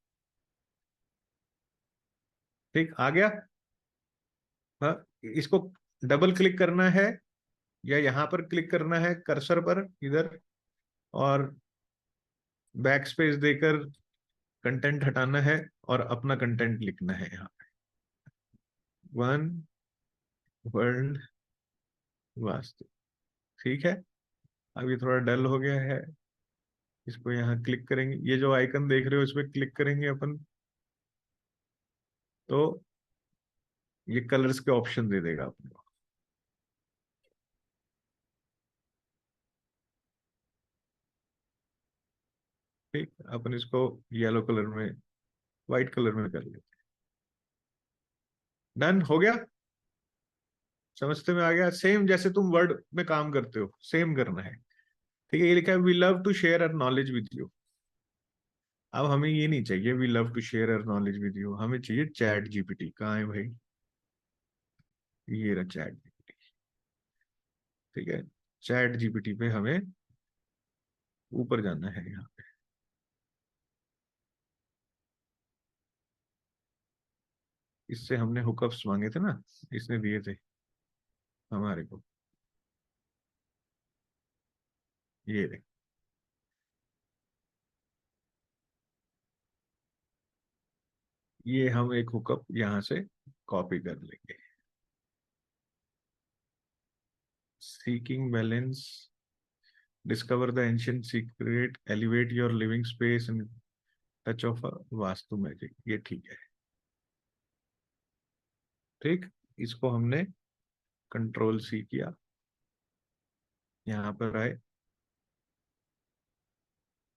ठीक, आ गया। हाँ, इसको डबल क्लिक करना है या यहाँ पर क्लिक करना है कर्सर पर इधर, और बैक स्पेस देकर कंटेंट हटाना है और अपना कंटेंट लिखना है यहाँ। One world vastu. ठीक है, अब ये थोड़ा डल हो गया है। इसको यहाँ क्लिक करेंगे, ये जो आइकन देख रहे हो इस पर क्लिक करेंगे अपन, तो ये कलर्स के ऑप्शन दे देगा अपने को। ठीक, अपन इसको येलो कलर में, व्हाइट कलर में कर लेते हैं। डन हो गया, समझते में आ गया। सेम जैसे तुम वर्ड में काम करते हो सेम करना है। ठीक है, ये लिखा है we love to share our knowledge with you. अब हमें ये नहीं चाहिए we love to share our knowledge with you, हमें चाहिए चैट जीपीटी। कहाँ है भाई, ये रहा चैट जीपीटी। ठीक है, चैट जीपीटी पे हमें ऊपर जाना है। यहाँ पे इससे हमने हुकअप्स मांगे थे ना, इसने दिए थे हमारे को, ये रहे। ये हम एक हुकअप यहाँ से कॉपी कर लेंगे। Seeking balance, discover the ancient secret, elevate your living space and touch of a vastu magic, ये ठीक है। ठीक, इसको हमने कंट्रोल सी किया, यहाँ पर आए,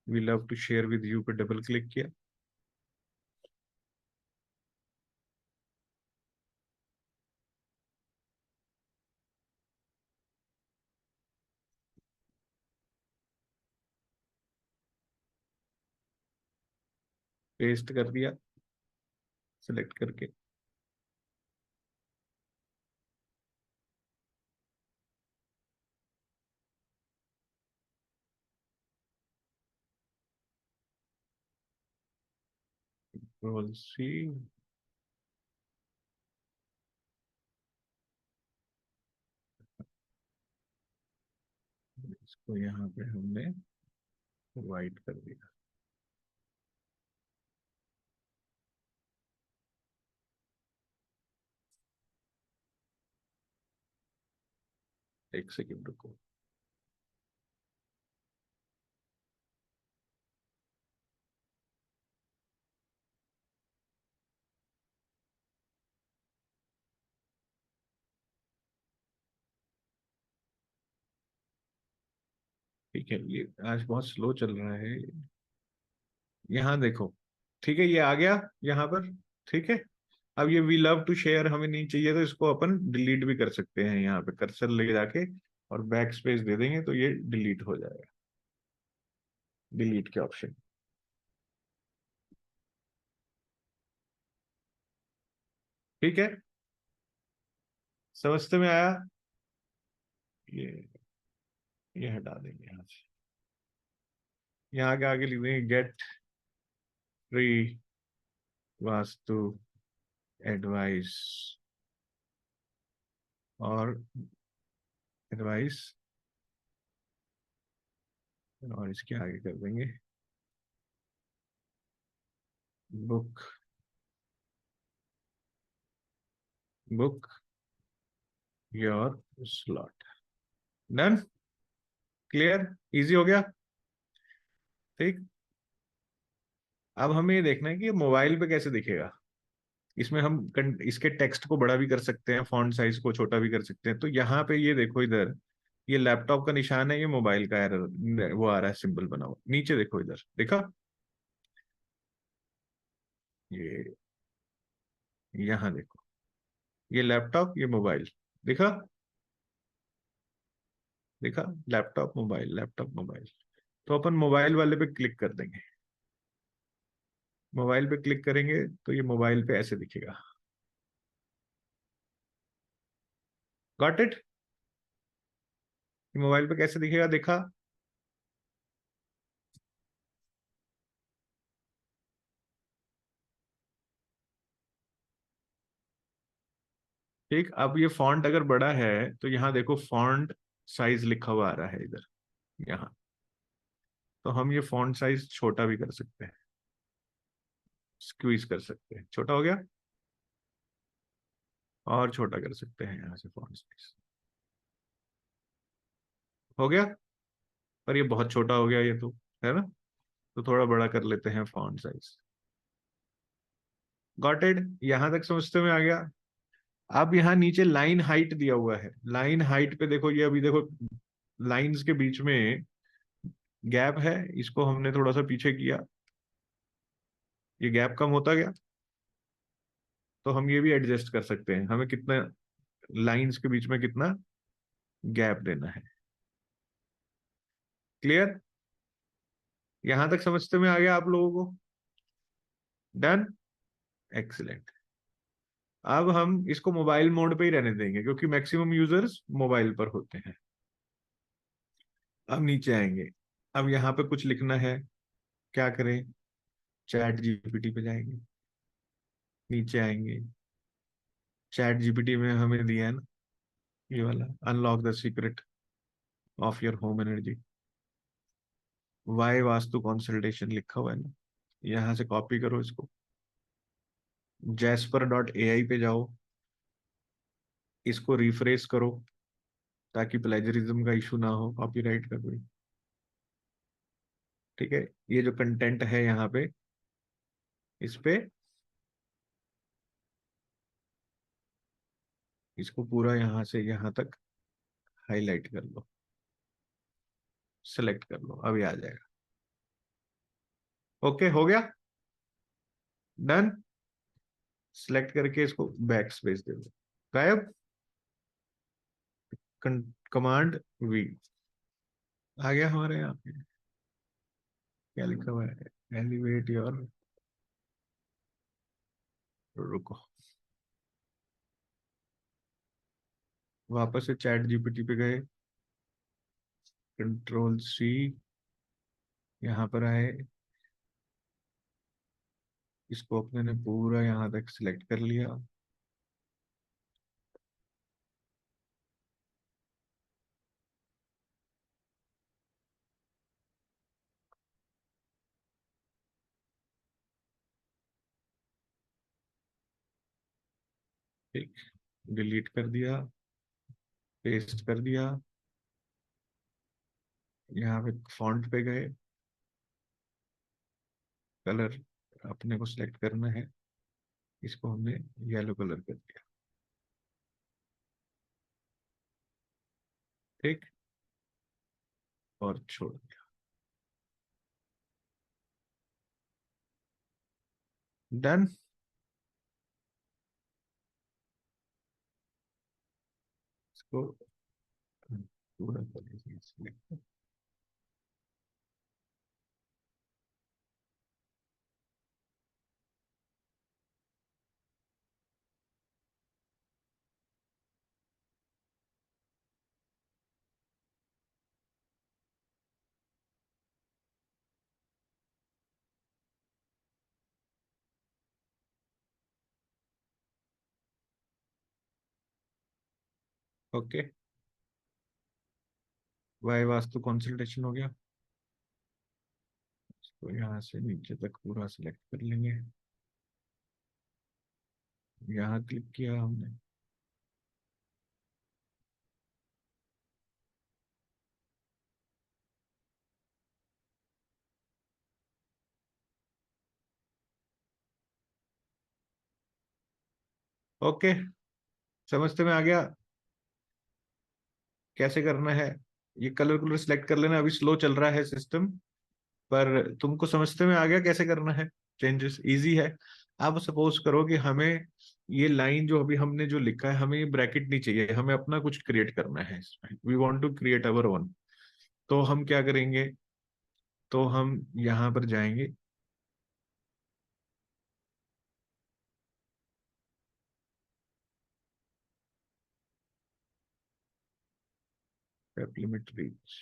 we love to share with you पे डबल क्लिक किया, पेस्ट कर दिया सिलेक्ट करके। कंट्रोल सी, इसको यहाँ पे हमने वाइट कर दिया। एक सेकेंड रुको, ठीक है, ये आज बहुत स्लो चल रहा है। यहाँ देखो, ठीक है, ये आ गया यहाँ पर। ठीक है, अब ये वी लव टू शेयर हमें नहीं चाहिए, तो इसको अपन डिलीट भी कर सकते हैं। यहाँ पे कर्सर ले जाके और बैक स्पेस दे देंगे तो ये डिलीट हो जाएगा, डिलीट के ऑप्शन। ठीक है, समझते में आया। ये हटा देंगे यहाँ से, यहाँ के आगे लिख देंगे गेट फ्री वास्तु एडवाइस, और एडवाइस, और इसके आगे कर देंगे book, book your slot. Done, clear, easy हो गया। ठीक, अब हमें ये देखना है कि मोबाइल पे कैसे दिखेगा। इसमें हम इसके टेक्स्ट को बड़ा भी कर सकते हैं, फॉन्ट साइज को छोटा भी कर सकते हैं। तो यहाँ पे ये देखो इधर, ये लैपटॉप का निशान है, ये मोबाइल का एरर वो आ रहा है, सिंबल बना हुआ। नीचे देखो इधर, देखा, ये यहाँ देखो, ये लैपटॉप ये मोबाइल, देखा, देखा, लैपटॉप मोबाइल, लैपटॉप मोबाइल। तो अपन मोबाइल वाले पे क्लिक कर देंगे। मोबाइल पे क्लिक करेंगे तो ये मोबाइल पे ऐसे दिखेगा। गॉट इट, मोबाइल पे कैसे दिखेगा, देखा। ठीक, अब ये फॉन्ट अगर बड़ा है तो यहाँ देखो फॉन्ट साइज लिखा हुआ आ रहा है इधर, यहाँ। तो हम ये फॉन्ट साइज छोटा भी कर सकते हैं, स्क्वीज कर सकते हैं, छोटा हो गया, और छोटा कर सकते हैं यहाँ से फॉन्ट साइज, हो गया। पर ये बहुत छोटा हो गया ये तो, है ना, तो थोड़ा बड़ा कर लेते हैं फॉन्ट साइज। गॉट इट, यहां तक समझते में आ गया। अब यहाँ नीचे लाइन हाइट दिया हुआ है, लाइन हाइट पे देखो, ये अभी देखो लाइंस के बीच में गैप है, इसको हमने थोड़ा सा पीछे किया, ये गैप कम होता गया। तो हम ये भी एडजस्ट कर सकते हैं, हमें कितना लाइंस के बीच में कितना गैप देना है। क्लियर? यहां तक समझते में आ गया आप लोगों को? Done, excellent. अब हम इसको मोबाइल मोड पे ही रहने देंगे क्योंकि मैक्सिमम यूजर्स मोबाइल पर होते हैं। अब नीचे आएंगे, अब यहाँ पे कुछ लिखना है, क्या करें? चैट जीपीटी पे जाएंगे, नीचे आएंगे, चैट जीपीटी में हमें दिया है ना ये वाला, unlock the secret of your home energy, why vastu consultation लिखा हुआ है ना, यहां से कॉपी करो इसको, jasper.ai पे जाओ, इसको रिफ्रेश करो ताकि प्लेजरिज्म का इशू ना हो, कॉपीराइट का कोई। ठीक है, ये जो कंटेंट है यहाँ पे, इस पे इसको पूरा यहाँ से यहाँ तक हाईलाइट कर लो, सेलेक्ट कर लो, अभी आ जाएगा। ओके, हो गया, डन। सिलेक्ट करके इसको बैक स्पेस दे दो, गायब। कमांड वी आ गया हमारे यहाँ पे। क्या लिखा हुआ है? एलिवेट योर, रुको, वापस से चैट जीपीटी पे गए, कंट्रोल सी, यहाँ पर आए, इसको अपने ने पूरा यहाँ तक सिलेक्ट कर लिया। ठीक, डिलीट कर दिया, पेस्ट कर दिया, यहाँ पे फॉन्ट पे गए, कलर अपने को सिलेक्ट करना है, इसको हमने येलो कलर कर दिया। ठीक, और छोड़ दिया, डन। इसको पूरा select। Okay, why vastu consultation हो गया, इसको यहाँ से नीचे तक पूरा सिलेक्ट कर लेंगे, यहाँ क्लिक किया हमने। ओके, समझते में आ गया कैसे करना है? ये कलर कलर सिलेक्ट कर लेना, अभी स्लो चल रहा है सिस्टम, पर तुमको समझते में आ गया कैसे करना है? चेंजेस इजी है। अब सपोज करो कि हमें ये लाइन जो अभी हमने जो लिखा है, हमें ये ब्रैकेट नहीं चाहिए, हमें अपना कुछ क्रिएट करना है इसमें, we want to create our own. तो हम क्या करेंगे? तो हम यहाँ पर जाएंगे, लिमिट रीच,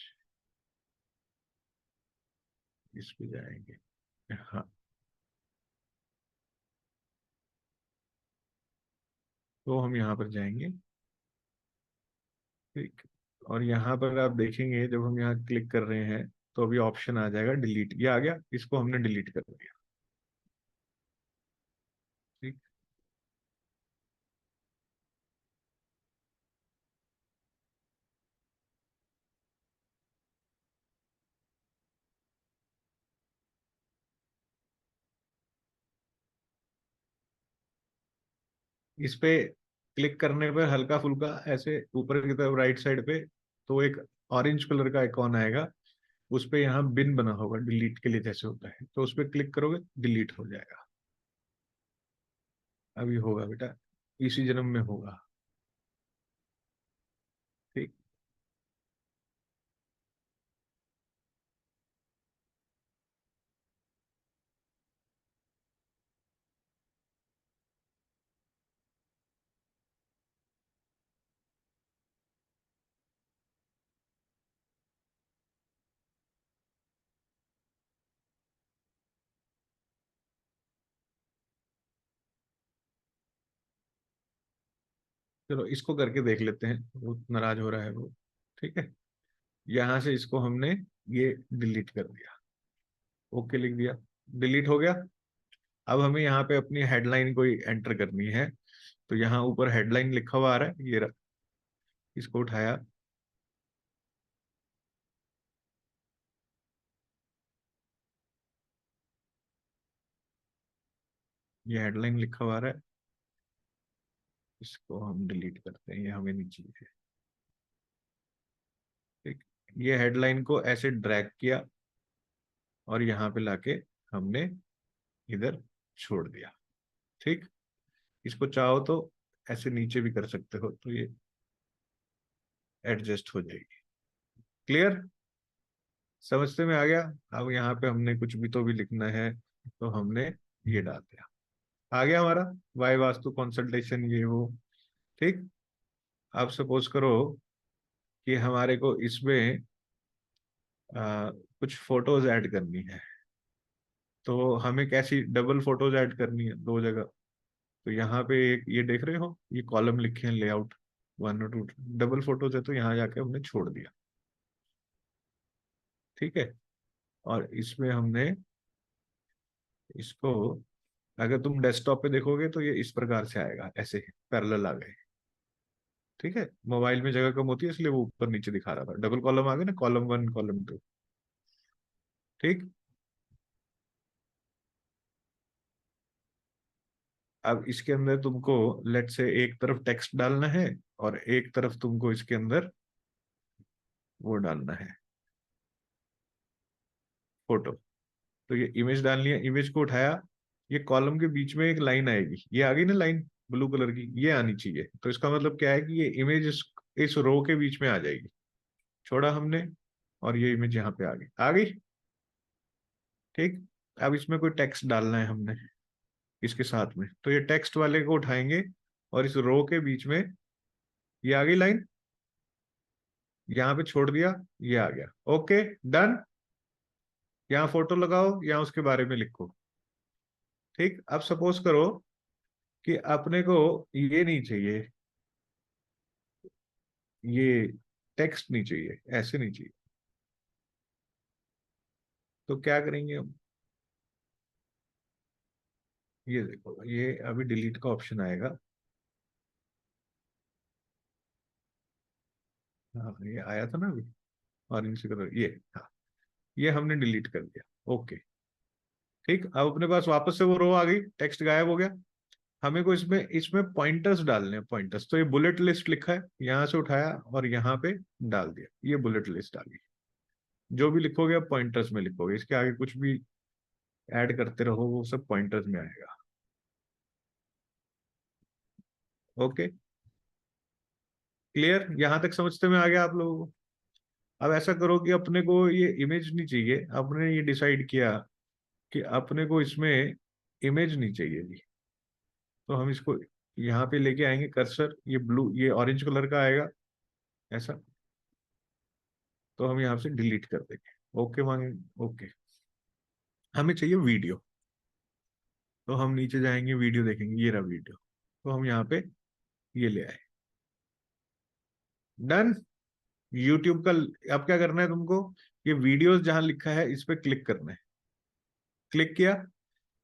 इस पे जाएंगे, हाँ। तो हम यहाँ पर जाएंगे, ठीक, और यहाँ पर आप देखेंगे जब हम यहाँ क्लिक कर रहे हैं तो अभी ऑप्शन आ जाएगा डिलीट, ये आ गया, इसको हमने डिलीट कर दिया। ठीक, इस पे क्लिक करने पर हल्का फुल्का ऐसे ऊपर की तरफ राइट साइड पे तो एक ऑरेंज कलर का आइकॉन आएगा, उस पे यहाँ बिन बना होगा डिलीट के लिए जैसे होता है, तो उस पर क्लिक करोगे डिलीट हो जाएगा। अभी होगा बेटा, इसी जन्म में होगा। ठीक। चलो इसको करके देख लेते हैं, वो नाराज हो रहा है वो। ठीक है, यहां से इसको हमने ये डिलीट कर दिया, ओके लिख दिया, डिलीट हो गया। अब हमें यहाँ पे अपनी हेडलाइन कोई एंटर करनी है, तो यहाँ ऊपर हेडलाइन लिखा हुआ आ रहा है, ये रहा। इसको उठाया, ये हेडलाइन लिखा हुआ आ रहा है, इसको हम डिलीट करते हैं, ये हमें नहीं चाहिए। ठीक, ये हेडलाइन को ऐसे ड्रैग किया और यहाँ पे लाके हमने इधर छोड़ दिया। ठीक, इसको चाहो तो ऐसे नीचे भी कर सकते हो, तो ये एडजस्ट हो जाएगी। क्लियर, समझते में आ गया। अब यहाँ पे हमने कुछ भी तो भी लिखना है, तो हमने ये डाल दिया, आ गया हमारा वाई वास्तु कंसल्टेशन ये वो। ठीक, अब सपोज करो कि हमारे को इसमें कुछ फोटोज ऐड करनी है, तो हमें कैसी डबल फोटोज ऐड करनी है दो जगह। तो यहाँ पे एक ये देख रहे हो, ये कॉलम लिखे हैं लेआउट 1 और 2, डबल फोटोज है, तो यहाँ जाके हमने छोड़ दिया। ठीक है, और इसमें हमने इसको, अगर तुम डेस्कटॉप पे देखोगे तो ये इस प्रकार से आएगा, ऐसे पैरेलल आ गए। ठीक है, मोबाइल में जगह कम होती है इसलिए वो ऊपर नीचे दिखा रहा था, डबल कॉलम आ गए ना, कॉलम 1 कॉलम 2। ठीक, अब इसके अंदर तुमको लेट से एक तरफ टेक्स्ट डालना है और एक तरफ तुमको इसके अंदर वो डालना है, फोटो। तो ये इमेज डालनी है, इमेज को उठाया, ये कॉलम के बीच में एक लाइन आएगी, ये आ गई ना लाइन ब्लू कलर की, ये आनी चाहिए। तो इसका मतलब क्या है कि ये इमेज इस रो के बीच में आ जाएगी। छोड़ा हमने, और ये इमेज यहाँ पे आ गई, आ गई। ठीक, अब इसमें कोई टेक्स्ट डालना है हमने इसके साथ में, तो ये टेक्स्ट वाले को उठाएंगे और इस रो के बीच में ये आ गई लाइन, यहाँ पे छोड़ दिया, ये आ गया। Okay, done. यहाँ फोटो लगाओ, यहाँ उसके बारे में लिखो। ठीक, अब सपोज करो कि अपने को ये नहीं चाहिए, ये टेक्स्ट नहीं चाहिए, ऐसे नहीं चाहिए, तो क्या करेंगे हम? ये देखो, ये अभी डिलीट का ऑप्शन आएगा। हाँ, ये आया था ना अभी, ऑरेंज कलर, ये हाँ, ये हमने डिलीट कर दिया। ओके, ठीक, अब अपने पास वापस से वो रो आ गई, टेक्स्ट गायब हो गया। हमें को इसमें इसमें पॉइंटर्स डालने हैं, पॉइंटर्स। तो ये बुलेट लिस्ट लिखा है, यहाँ से उठाया और यहाँ पे डाल दिया, ये बुलेट लिस्ट आ गई। जो भी लिखोगे अब पॉइंटर्स में लिखोगे, इसके आगे कुछ भी ऐड करते रहो, वो सब पॉइंटर्स में आएगा। ओके, क्लियर, यहां तक समझते में आ गया आप लोगों को? अब ऐसा करो कि अपने को ये इमेज नहीं चाहिए, अपने ये डिसाइड किया कि अपने को इसमें इमेज नहीं चाहिए जी। तो हम इसको यहाँ पे लेके आएंगे कर्सर, ये ब्लू ये ऑरेंज कलर का आएगा ऐसा, तो हम यहाँ से डिलीट कर देंगे। ओके मांगेंगे, ओके। हमें चाहिए वीडियो, तो हम नीचे जाएंगे, वीडियो देखेंगे, ये रहा वीडियो, तो हम यहाँ पे ये ले आए। डन। यूट्यूब का अब क्या करना है तुमको, ये वीडियोस जहां लिखा है इस पे क्लिक करना है। क्लिक किया,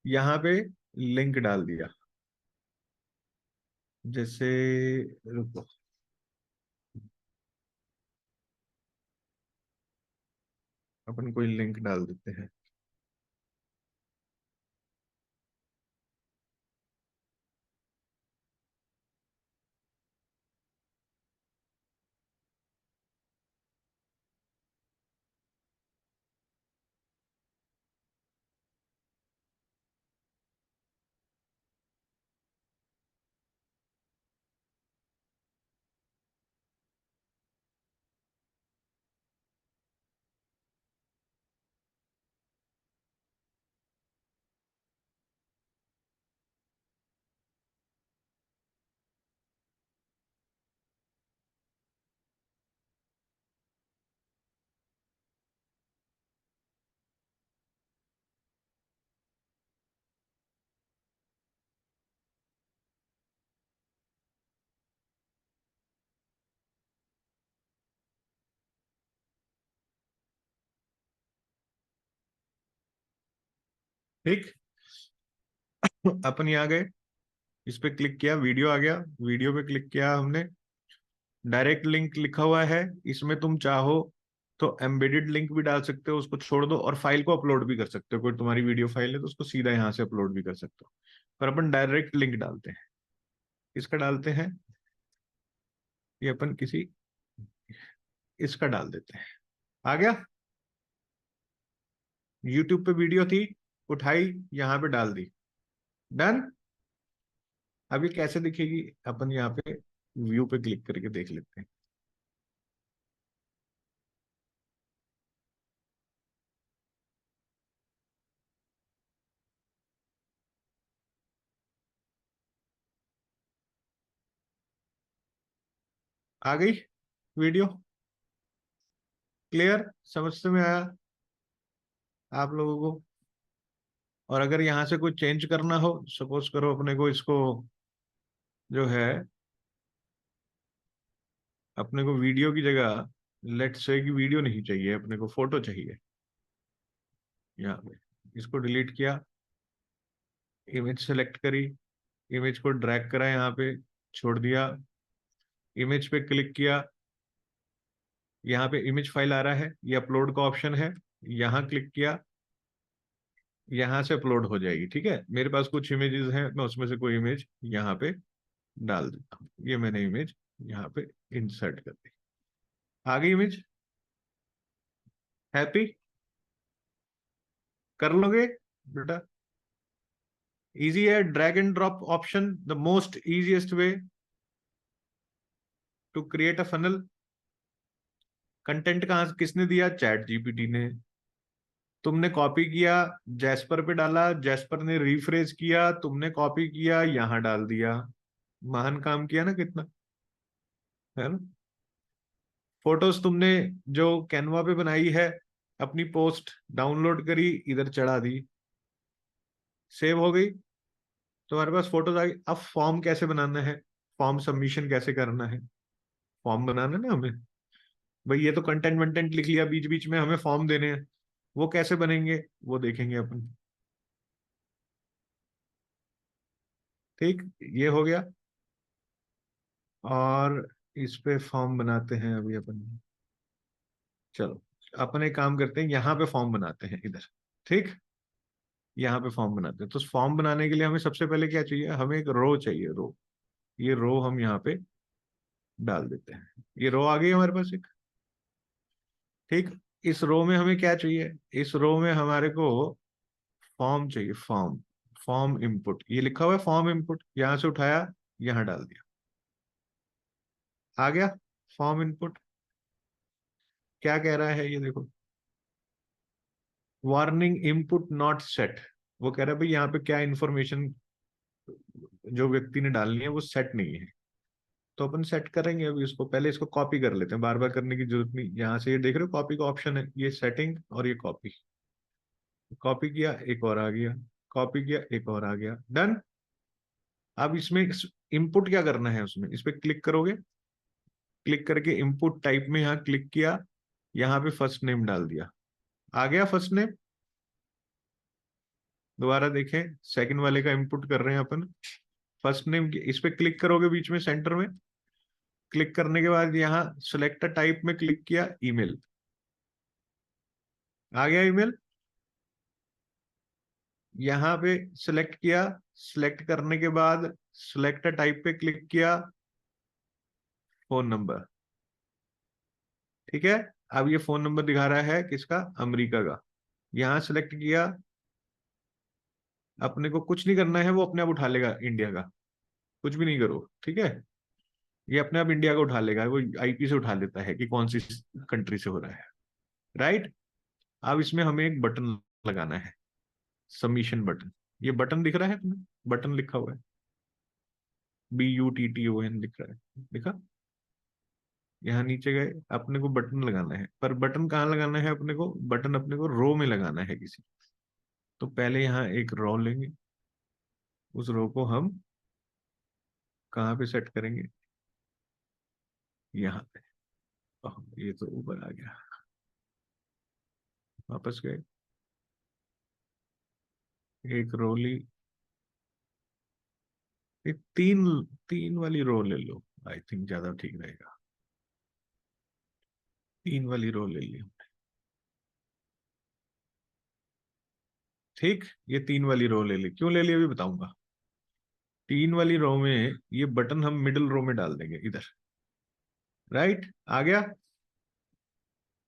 यहाँ पे लिंक डाल दिया, जैसे, रुको, अपन कोई लिंक डाल देते हैं। ठीक, अपन यहाँ गए, इस पे क्लिक किया, वीडियो आ गया, वीडियो पे क्लिक किया हमने, डायरेक्ट लिंक लिखा हुआ है, इसमें तुम चाहो तो एम्बेडेड लिंक भी डाल सकते हो, उसको छोड़ दो, और फाइल को अपलोड भी कर सकते हो, कोई तुम्हारी वीडियो फाइल है तो उसको सीधा यहाँ से अपलोड भी कर सकते हो, पर अपन डायरेक्ट लिंक डालते हैं। इसका डालते हैं, ये अपन किसी इसका डाल देते हैं। आ गया, यूट्यूब पे वीडियो थी, उठाई, यहाँ पे डाल दी, डन। अब ये कैसे दिखेगी, अपन यहाँ पे व्यू पे क्लिक करके देख लेते हैं। आ गई वीडियो, क्लियर, समझ में आया आप लोगों को? और अगर यहाँ से कोई चेंज करना हो, सपोज करो अपने को इसको जो है, अपने को वीडियो की जगह लेट्स से कि वीडियो नहीं चाहिए, अपने को फोटो चाहिए, यहाँ पे इसको डिलीट किया, इमेज सेलेक्ट करी, इमेज को ड्रैग करा यहाँ पे, छोड़ दिया, इमेज पे क्लिक किया, यहाँ पे इमेज फाइल आ रहा है, ये अपलोड का ऑप्शन है, यहाँ क्लिक किया, यहाँ से अपलोड हो जाएगी। ठीक है, मेरे पास कुछ इमेजेस हैं, मैं उसमें से कोई इमेज यहाँ पे डाल देता हूँ, ये मैंने इमेज यहाँ पे इंसर्ट कर दी, आ गई इमेज। हैप्पी, कर लोगे बेटा? इजी है, drag and drop option, the most easiest way to create a funnel. Content कहाँ किसने दिया? चैट जीपीटी ने। तुमने कॉपी किया, जैस्पर पे डाला, जैस्पर ने रिफ्रेश किया, तुमने कॉपी किया, यहां डाल दिया, महान काम किया ना कितना, है ना? फोटोज तुमने जो कैनवा पे बनाई है, अपनी पोस्ट डाउनलोड करी, इधर चढ़ा दी, सेव हो गई, तुम्हारे पास फोटोज आ गई। अब फॉर्म कैसे बनाना है, फॉर्म सबमिशन कैसे करना है, फॉर्म बनाना है ना हमें, भाई ये तो कंटेंट वंटेंट लिख लिया, बीच बीच में हमें फॉर्म देने हैं, वो कैसे बनेंगे वो देखेंगे अपन। ठीक, ये हो गया, और इस पे फॉर्म बनाते हैं अभी अपन। चलो, अपन एक काम करते हैं, यहाँ पे फॉर्म बनाते हैं इधर। ठीक, यहाँ पे फॉर्म बनाते हैं, तो फॉर्म बनाने के लिए हमें सबसे पहले क्या चाहिए, हमें एक रो चाहिए, रो, ये रो हम यहाँ पे डाल देते हैं, ये रो आ गई हमारे पास एक। ठीक, इस रो में हमें क्या चाहिए, इस रो में हमारे को फॉर्म चाहिए, फॉर्म, फॉर्म इनपुट, ये लिखा हुआ है फॉर्म इनपुट, यहां से उठाया, यहां डाल दिया, आ गया फॉर्म इनपुट। क्या कह रहा है ये देखो, वार्निंग इनपुट नॉट सेट, वो कह रहा है भाई यहाँ पे क्या इंफॉर्मेशन जो व्यक्ति ने डालनी है वो सेट नहीं है, तो अपन सेट करेंगे। अभी इसको पहले इसको कॉपी कर लेते हैं, बार बार करने की जरूरत नहीं, यहाँ से ये देख रहे हो कॉपी का ऑप्शन है, ये सेटिंग और ये कॉपी, कॉपी किया एक और आ गया, कॉपी किया एक और आ गया, डन। अब इसमें इनपुट क्या करना है, उसमें इस पे क्लिक करोगे, क्लिक करके इनपुट टाइप में यहाँ क्लिक किया, यहाँ पे फर्स्ट नेम डाल दिया, आ गया फर्स्ट नेम। दोबारा देखें, सेकंड वाले का इनपुट कर रहे हैं अपन, फर्स्ट नेम, इस पे क्लिक करोगे बीच में सेंटर में, क्लिक करने के बाद यहाँ सिलेक्ट टाइप में क्लिक किया, ईमेल, आ गया ईमेल। यहाँ पे सिलेक्ट किया, सिलेक्ट करने के बाद सिलेक्ट टाइप पे क्लिक किया, फोन नंबर, ठीक है। अब ये फोन नंबर दिखा रहा है किसका, अमेरिका का, यहाँ सिलेक्ट किया, अपने को कुछ नहीं करना है, वो अपने आप उठा लेगा इंडिया का, कुछ भी नहीं करो, ठीक है, ये अपने आप इंडिया का उठा लेगा, वो आईपी से उठा लेता है कि कौन सी कंट्री से हो रहा है, राइट। अब इसमें हमें एक बटन लगाना है, सबमिशन बटन, ये बटन दिख रहा है तुम्हें, बटन लिखा हुआ है, BUTTON लिख रहा है, देखा, यहाँ नीचे गए, अपने को बटन लगाना है, पर बटन कहाँ लगाना है अपने को, बटन अपने को रो में लगाना है किसी, तो पहले यहाँ एक रो लेंगे, उस रो को हम कहाँ पे सेट करेंगे, यहाँ पे। ये तो ऊपर आ गया, वापस गए, एक रो ली, एक तीन तीन वाली रो ले लो, आई थिंक ज्यादा ठीक रहेगा। तीन वाली रो ले ली। ठीक, ये तीन वाली रो ले ली, क्यों ले ली अभी बताऊंगा। तीन वाली रो में ये बटन हम मिडिल रो में डाल देंगे इधर। राइट, आ गया।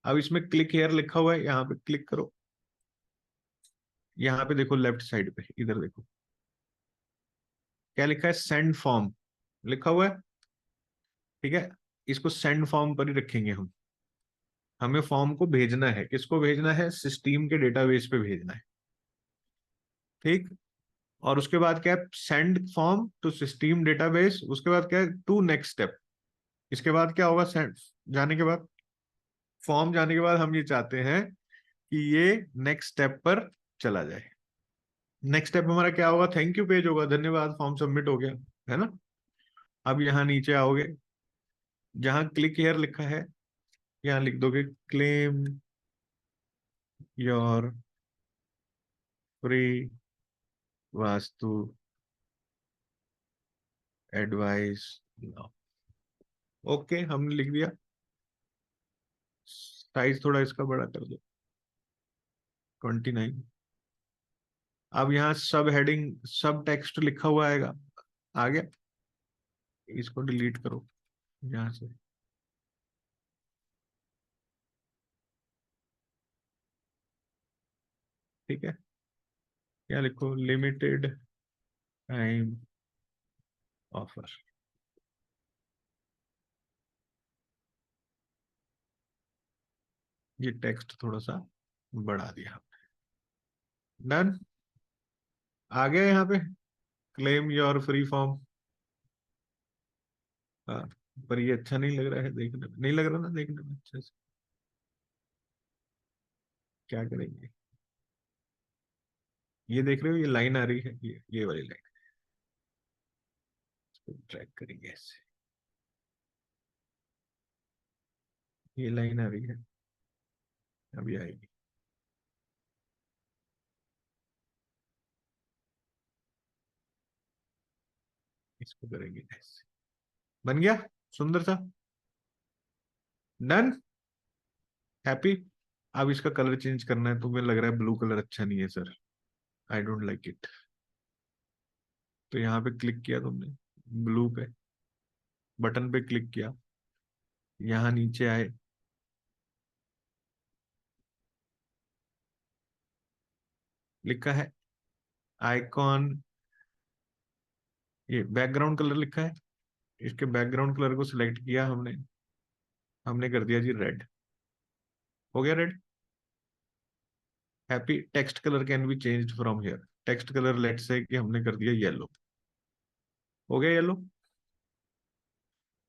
अब इसमें क्लिक हेयर लिखा हुआ है, यहाँ पे क्लिक करो। यहाँ पे देखो लेफ्ट साइड पे, इधर देखो क्या लिखा है, सेंड फॉर्म लिखा हुआ है। ठीक है, इसको सेंड फॉर्म पर ही रखेंगे हम। हमें फॉर्म को भेजना है, किसको भेजना है, सिस्टम के डेटाबेस पे भेजना है। ठीक, और उसके बाद क्या है, send form to system database. उसके बाद क्या है, टू नेक्स्ट स्टेप। इसके बाद क्या होगा, सेंड जाने के बाद, फॉर्म जाने के बाद हम ये चाहते हैं कि ये नेक्स्ट स्टेप पर चला जाए। नेक्स्ट स्टेप हमारा क्या होगा, थैंक यू पेज होगा, धन्यवाद फॉर्म सबमिट हो गया, है ना। अब यहाँ नीचे आओगे, जहां क्लिक हेयर लिखा है, यहाँ लिख दोगे claim your free vastu advice. Okay, हमने लिख दिया। साइज थोड़ा इसका बड़ा कर दो, 29। अब यहाँ सब हेडिंग, सब टेक्स्ट लिखा हुआ आएगा। आ गया, इसको डिलीट करो यहाँ से। ठीक है, क्या लिखो, लिमिटेड टाइम ऑफर। ये टेक्स्ट थोड़ा सा बढ़ा दिया। डन, आ गया यहाँ पे क्लेम योर फ्री फॉर्म। हाँ, पर ये अच्छा नहीं लग रहा है देखने में, नहीं लग रहा ना देखने में अच्छे से। क्या करेंगे, ये देख रहे हो, ये लाइन आ रही है, ये वाली लाइन, ट्रैक करेंगे ऐसे। ये लाइन आ रही है, अभी आएगी। इसको करेंगे ऐसे, बन गया सुंदर सा। Done, happy. अब इसका कलर चेंज करना है, तुम्हें लग रहा है ब्लू कलर अच्छा नहीं है sir, I don't like it. तो यहाँ पे क्लिक किया तुमने, ब्लू पे बटन पे क्लिक किया, यहाँ नीचे आए, लिखा है आइकॉन, ये बैकग्राउंड कलर लिखा है। इसके बैकग्राउंड कलर को सिलेक्ट किया हमने, हमने कर दिया जी रेड। हो गया red, happy. Text colour can be changed from here. Text colour late से कि हमने कर दिया येलो। हो गया येलो।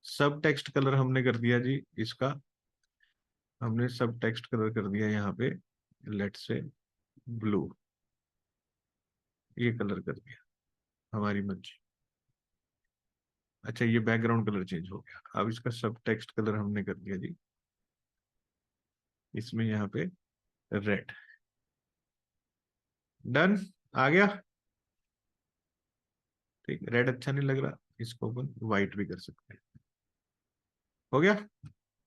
सब टेक्स्ट कलर हमने कर दिया जी इसका, हमने सब टेक्स्ट कलर कर दिया यहाँ पे लेट से ब्लू। ये कलर कर दिया हमारी मर्जी। अच्छा, ये बैकग्राउंड कलर चेंज हो गया। अब इसका सब टेक्स्ट कलर हमने कर दिया जी इसमें यहाँ पे रेड। डन, आ गया। ठीक, रेड अच्छा नहीं लग रहा, इसको अपन व्हाइट भी कर सकते हैं। हो गया,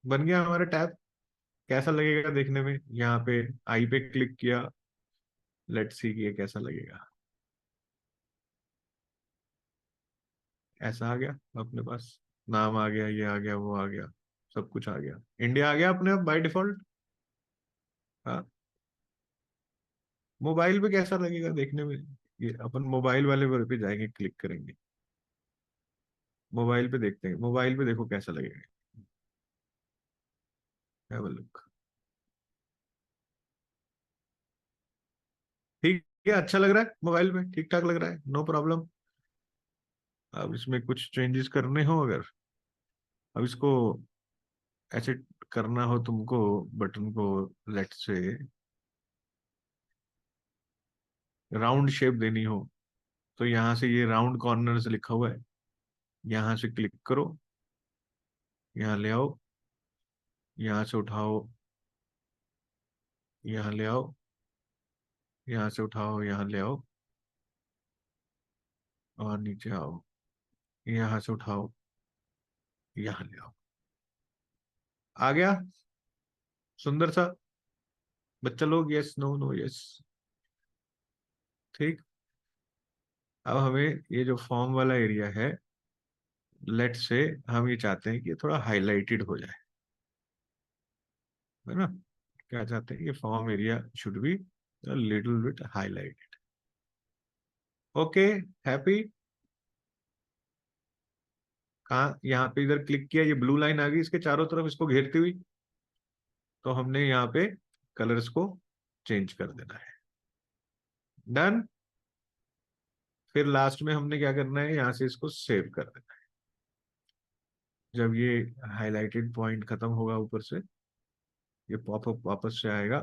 बन गया हमारा टैब। कैसा लगेगा देखने में, यहाँ पे आई पे क्लिक किया, लेट्स सी कि ये कैसा लगेगा। ऐसा आ गया अपने पास, नाम आ गया, ये आ गया, वो आ गया, सब कुछ आ गया, इंडिया आ गया अपने आप बाय डिफॉल्ट। हाँ, मोबाइल पे कैसा लगेगा देखने में, ये अपन मोबाइल वाले पर पे जाएंगे, क्लिक करेंगे, मोबाइल पे देखते हैं, मोबाइल पे देखो कैसा लगेगा। Have a look. ठीक है, अच्छा लग रहा है मोबाइल में, ठीक ठाक लग रहा है, नो प्रॉब्लम। अब इसमें कुछ चेंजेस करने हो अगर, अब इसको ऐसे करना हो तुमको, बटन को लेट से राउंड शेप देनी हो, तो यहाँ से ये राउंड कॉर्नर्स लिखा हुआ है, यहाँ से क्लिक करो, यहाँ ले आओ, यहाँ से उठाओ, यहाँ ले आओ, यहाँ से उठाओ, यहाँ ले आओ, और नीचे आओ, यहां से उठाओ, यहां ले आओ। आ गया सुंदर सा बच्चा लोग? Yes, no, no, yes. ठीक। अब हमें ये जो फॉर्म वाला एरिया है, लेट से हम ये चाहते हैं कि ये थोड़ा हाईलाइटेड हो जाए, है ना? क्या चाहते हैं? ये form area should be little bit highlighted. Okay, happy? कहाँ? यहाँ पे इधर क्लिक किया, ये ब्लू लाइन आ गई इसके चारों तरफ इसको घेरती हुई, तो हमने यहाँ पे कलर्स को चेंज कर देना है। डन। फिर लास्ट में हमने क्या करना है, यहाँ से इसको सेव कर देना है। जब ये हाईलाइटेड पॉइंट खत्म होगा ऊपर से, ये पॉपअप वापस से आएगा,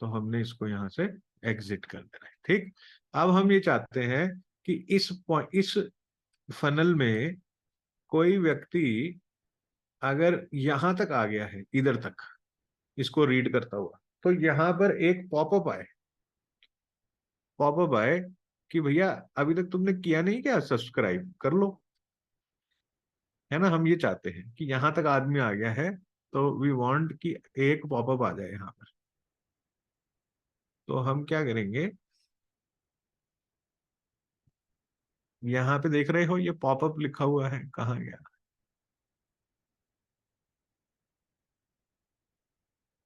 तो हमने इसको यहाँ से एग्जिट कर देना है। ठीक। अब हम ये चाहते हैं कि इस फनल में कोई व्यक्ति अगर यहां तक आ गया है, इधर तक इसको रीड करता हुआ, तो यहां पर एक पॉपअप आए, पॉपअप आए कि भैया अभी तक तुमने किया नहीं क्या, सब्सक्राइब कर लो। है ना? हम ये चाहते हैं कि यहां तक आदमी आ गया है, तो वी वांट कि एक पॉपअप आ जाए यहाँ पर। तो हम क्या करेंगे, यहाँ पे देख रहे हो ये पॉपअप लिखा हुआ है, कहाँ गया?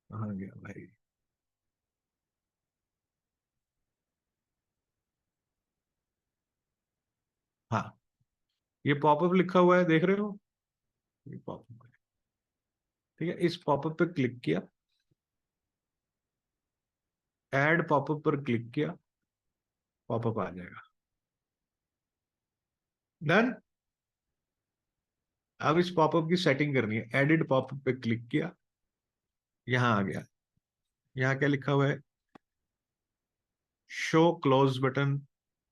कहाँ गया भाई? हाँ, ये पॉपअप लिखा हुआ है, देख रहे हो? ये पॉपअप है। ठीक है, इस पॉपअप पे क्लिक किया, ऐड पॉपअप पर क्लिक किया, पॉपअप आ जाएगा। डन। अब इस पॉपअप की सेटिंग करनी है, एडिट पॉपअप पे क्लिक किया, यहां आ गया। यहाँ क्या लिखा हुआ है? शो क्लोज बटन,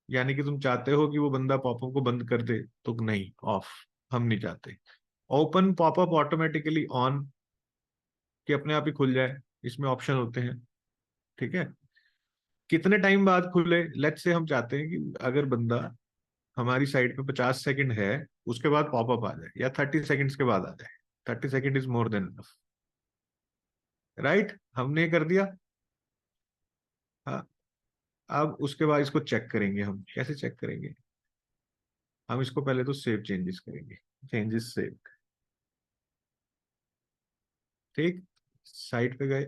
यानी कि तुम चाहते हो कि वो बंदा पॉपअप को बंद कर दे, तो नहीं, ऑफ। हम नहीं चाहते। ओपन पॉपअप ऑटोमेटिकली ऑन, कि अपने आप ही खुल जाए, इसमें ऑप्शन होते हैं। ठीक है, कितने टाइम बाद खुले? लेट्स से हम चाहते हैं कि अगर बंदा हमारी साइड पे 50 सेकंड है, उसके बाद पॉपअप आ जाए, या 30 सेकंड्स के बाद आ जाए। 30 second is more than enough. Right, हमने कर दिया। हाँ। अब उसके बाद इसको चेक करेंगे। हम कैसे चेक करेंगे? हम इसको पहले तो सेव चेंजेस करेंगे, चेंजेस सेव। ठीक, साइट पे गए।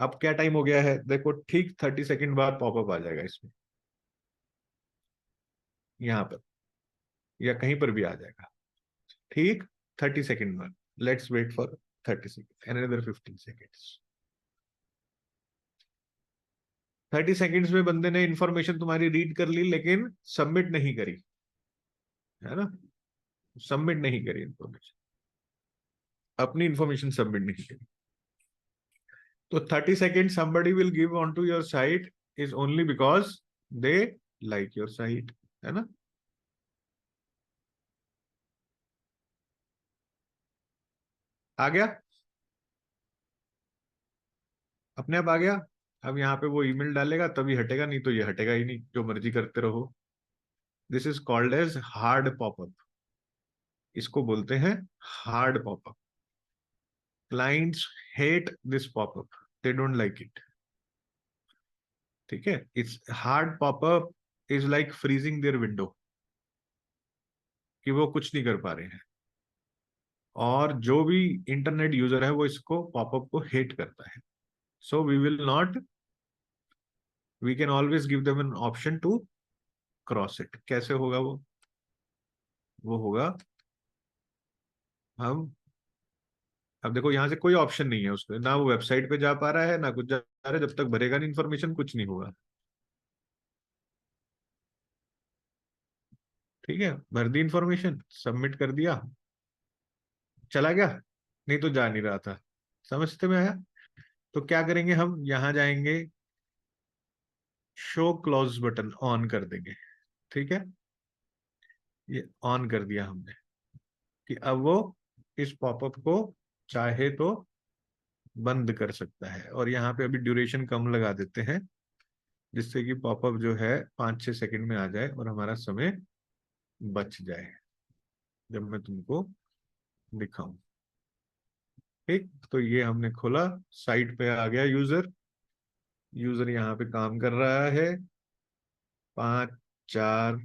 अब क्या टाइम हो गया है देखो, ठीक 30 सेकंड बाद पॉपअप आ जाएगा इसमें, यहाँ पर या कहीं पर भी आ जाएगा। ठीक, 30 सेकंड बाद। Let's wait for 30 second, another 15 seconds. 30 seconds में बंदे ने इंफॉर्मेशन तुम्हारी रीड कर ली, लेकिन सबमिट नहीं करी, है ना? सबमिट नहीं करी इंफॉर्मेशन, अपनी इंफॉर्मेशन सबमिट नहीं करी। तो 30 second somebody will give onto your site is only because they like your site, है ना? आ गया, अपने आप आ गया। अब यहाँ पे वो ईमेल डालेगा तभी हटेगा, नहीं तो ये हटेगा ही नहीं, जो मर्जी करते रहो। This is called as hard popup. इसको बोलते हैं hard popup. Clients hate this popup, they don't like it. ठीक है, it's hard popup is like freezing their window, कि वो कुछ नहीं कर पा रहे हैं। और जो भी इंटरनेट यूजर है वो इसको पॉपअप को हेट करता है। So we will not, we can always give them an option to cross it. कैसे होगा वो होगा, हम, अब देखो यहाँ से कोई ऑप्शन नहीं है उसको, ना वो वेबसाइट पे जा पा रहा है ना कुछ जा रहा है, जब तक भरेगा नहीं इन्फॉर्मेशन कुछ नहीं होगा। ठीक है, भर दी इंफॉर्मेशन, सबमिट कर दिया, चला गया। नहीं तो जा नहीं रहा था। समझते में आया? तो क्या करेंगे, हम यहाँ जाएंगे, शो क्लोज बटन ऑन कर देंगे। ठीक है, ये ऑन कर दिया हमने, कि अब वो इस पॉपअप को चाहे तो बंद कर सकता है। और यहाँ पे अभी ड्यूरेशन कम लगा देते हैं, जिससे कि पॉपअप जो है 5-6 सेकंड में आ जाए और हमारा समय बच जाए जब मैं तुमको दिखाऊं। ठीक, तो ये हमने खोला, साइट पे आ गया यूजर। यूजर यहाँ पे काम कर रहा है। 5 4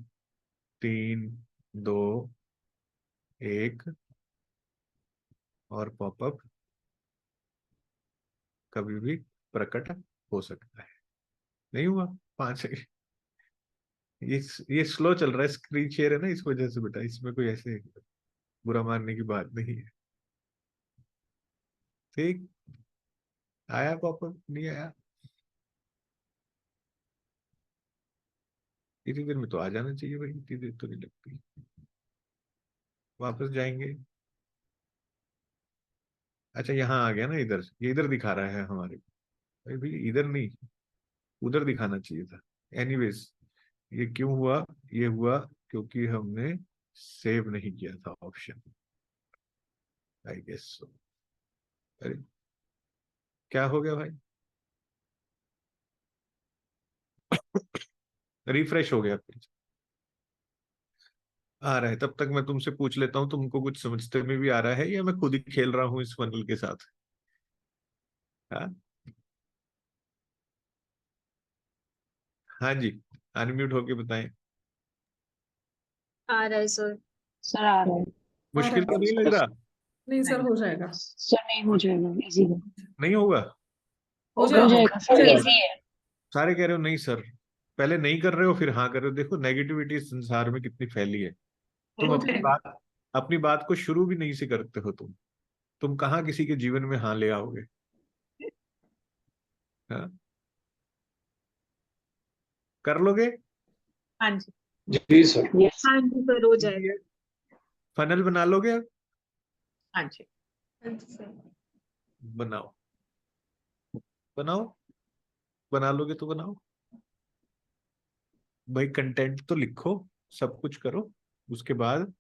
3 2 1 और पॉपअप कभी भी प्रकट हो सकता है। नहीं हुआ 5 सेकंड। ये ये स्लो चल रहा है, स्क्रीन शेयर है ना, इस वजह से बेटा, इसमें कोई ऐसे बुरा मानने की बात नहीं है। ठीक, आया पॉपअप नहीं आया? इतनी देर में तो आ जाना चाहिए भाई, इतनी देर तो नहीं लगती। वापस जाएंगे। अच्छा यहाँ आ गया ना, इधर, ये इधर दिखा रहा है हमारे को। भाई भाई इधर नहीं, उधर दिखाना चाहिए था। एनीवेज, ये क्यों हुआ? ये हुआ क्योंकि हमने सेव नहीं किया था ऑप्शन, आई गेस सो। अरे क्या हो गया भाई? रिफ्रेश हो गया पेज, आ रहा है। तब तक मैं तुमसे पूछ लेता हूँ, तुमको कुछ समझते में भी आ रहा है या मैं खुद ही खेल रहा हूँ इस फनल के साथ? हाँ, हाँ जी, अनम्यूट होके बताएं। आ रहा है सर। सर आ रहा है। आ रहा मुश्किल तो है। नहीं लग रहा? नहीं सर, हो जाएगा। सर नहीं, हो जाएगा, इजी है। नहीं होगा? हो हो जाएगा। जाएगा सर, चलेगा। इजी है। सारे कह रहे हो नहीं सर, पहले नहीं कर रहे हो फिर हाँ कर रहे हो। देखो नेगेटिविटी इस संसार में कितनी फैली है। तुम हो अपनी जाएगा। बात को शुरू भी नहीं से करते हो। तुम कहाँ किसी के जीवन में हाँ ले आओगे? हाँ? कर लोगे? हाँ जी। जी सर। यस। हाँ जी सर, हो जाएगा। फनल बना लोगे अब? हाँ जी। हाँ जी सर। बनाओ, बनाओ, बना लोगे तो बनाओ भाई। कंटेंट तो लिखो, सब कुछ करो, उसके बाद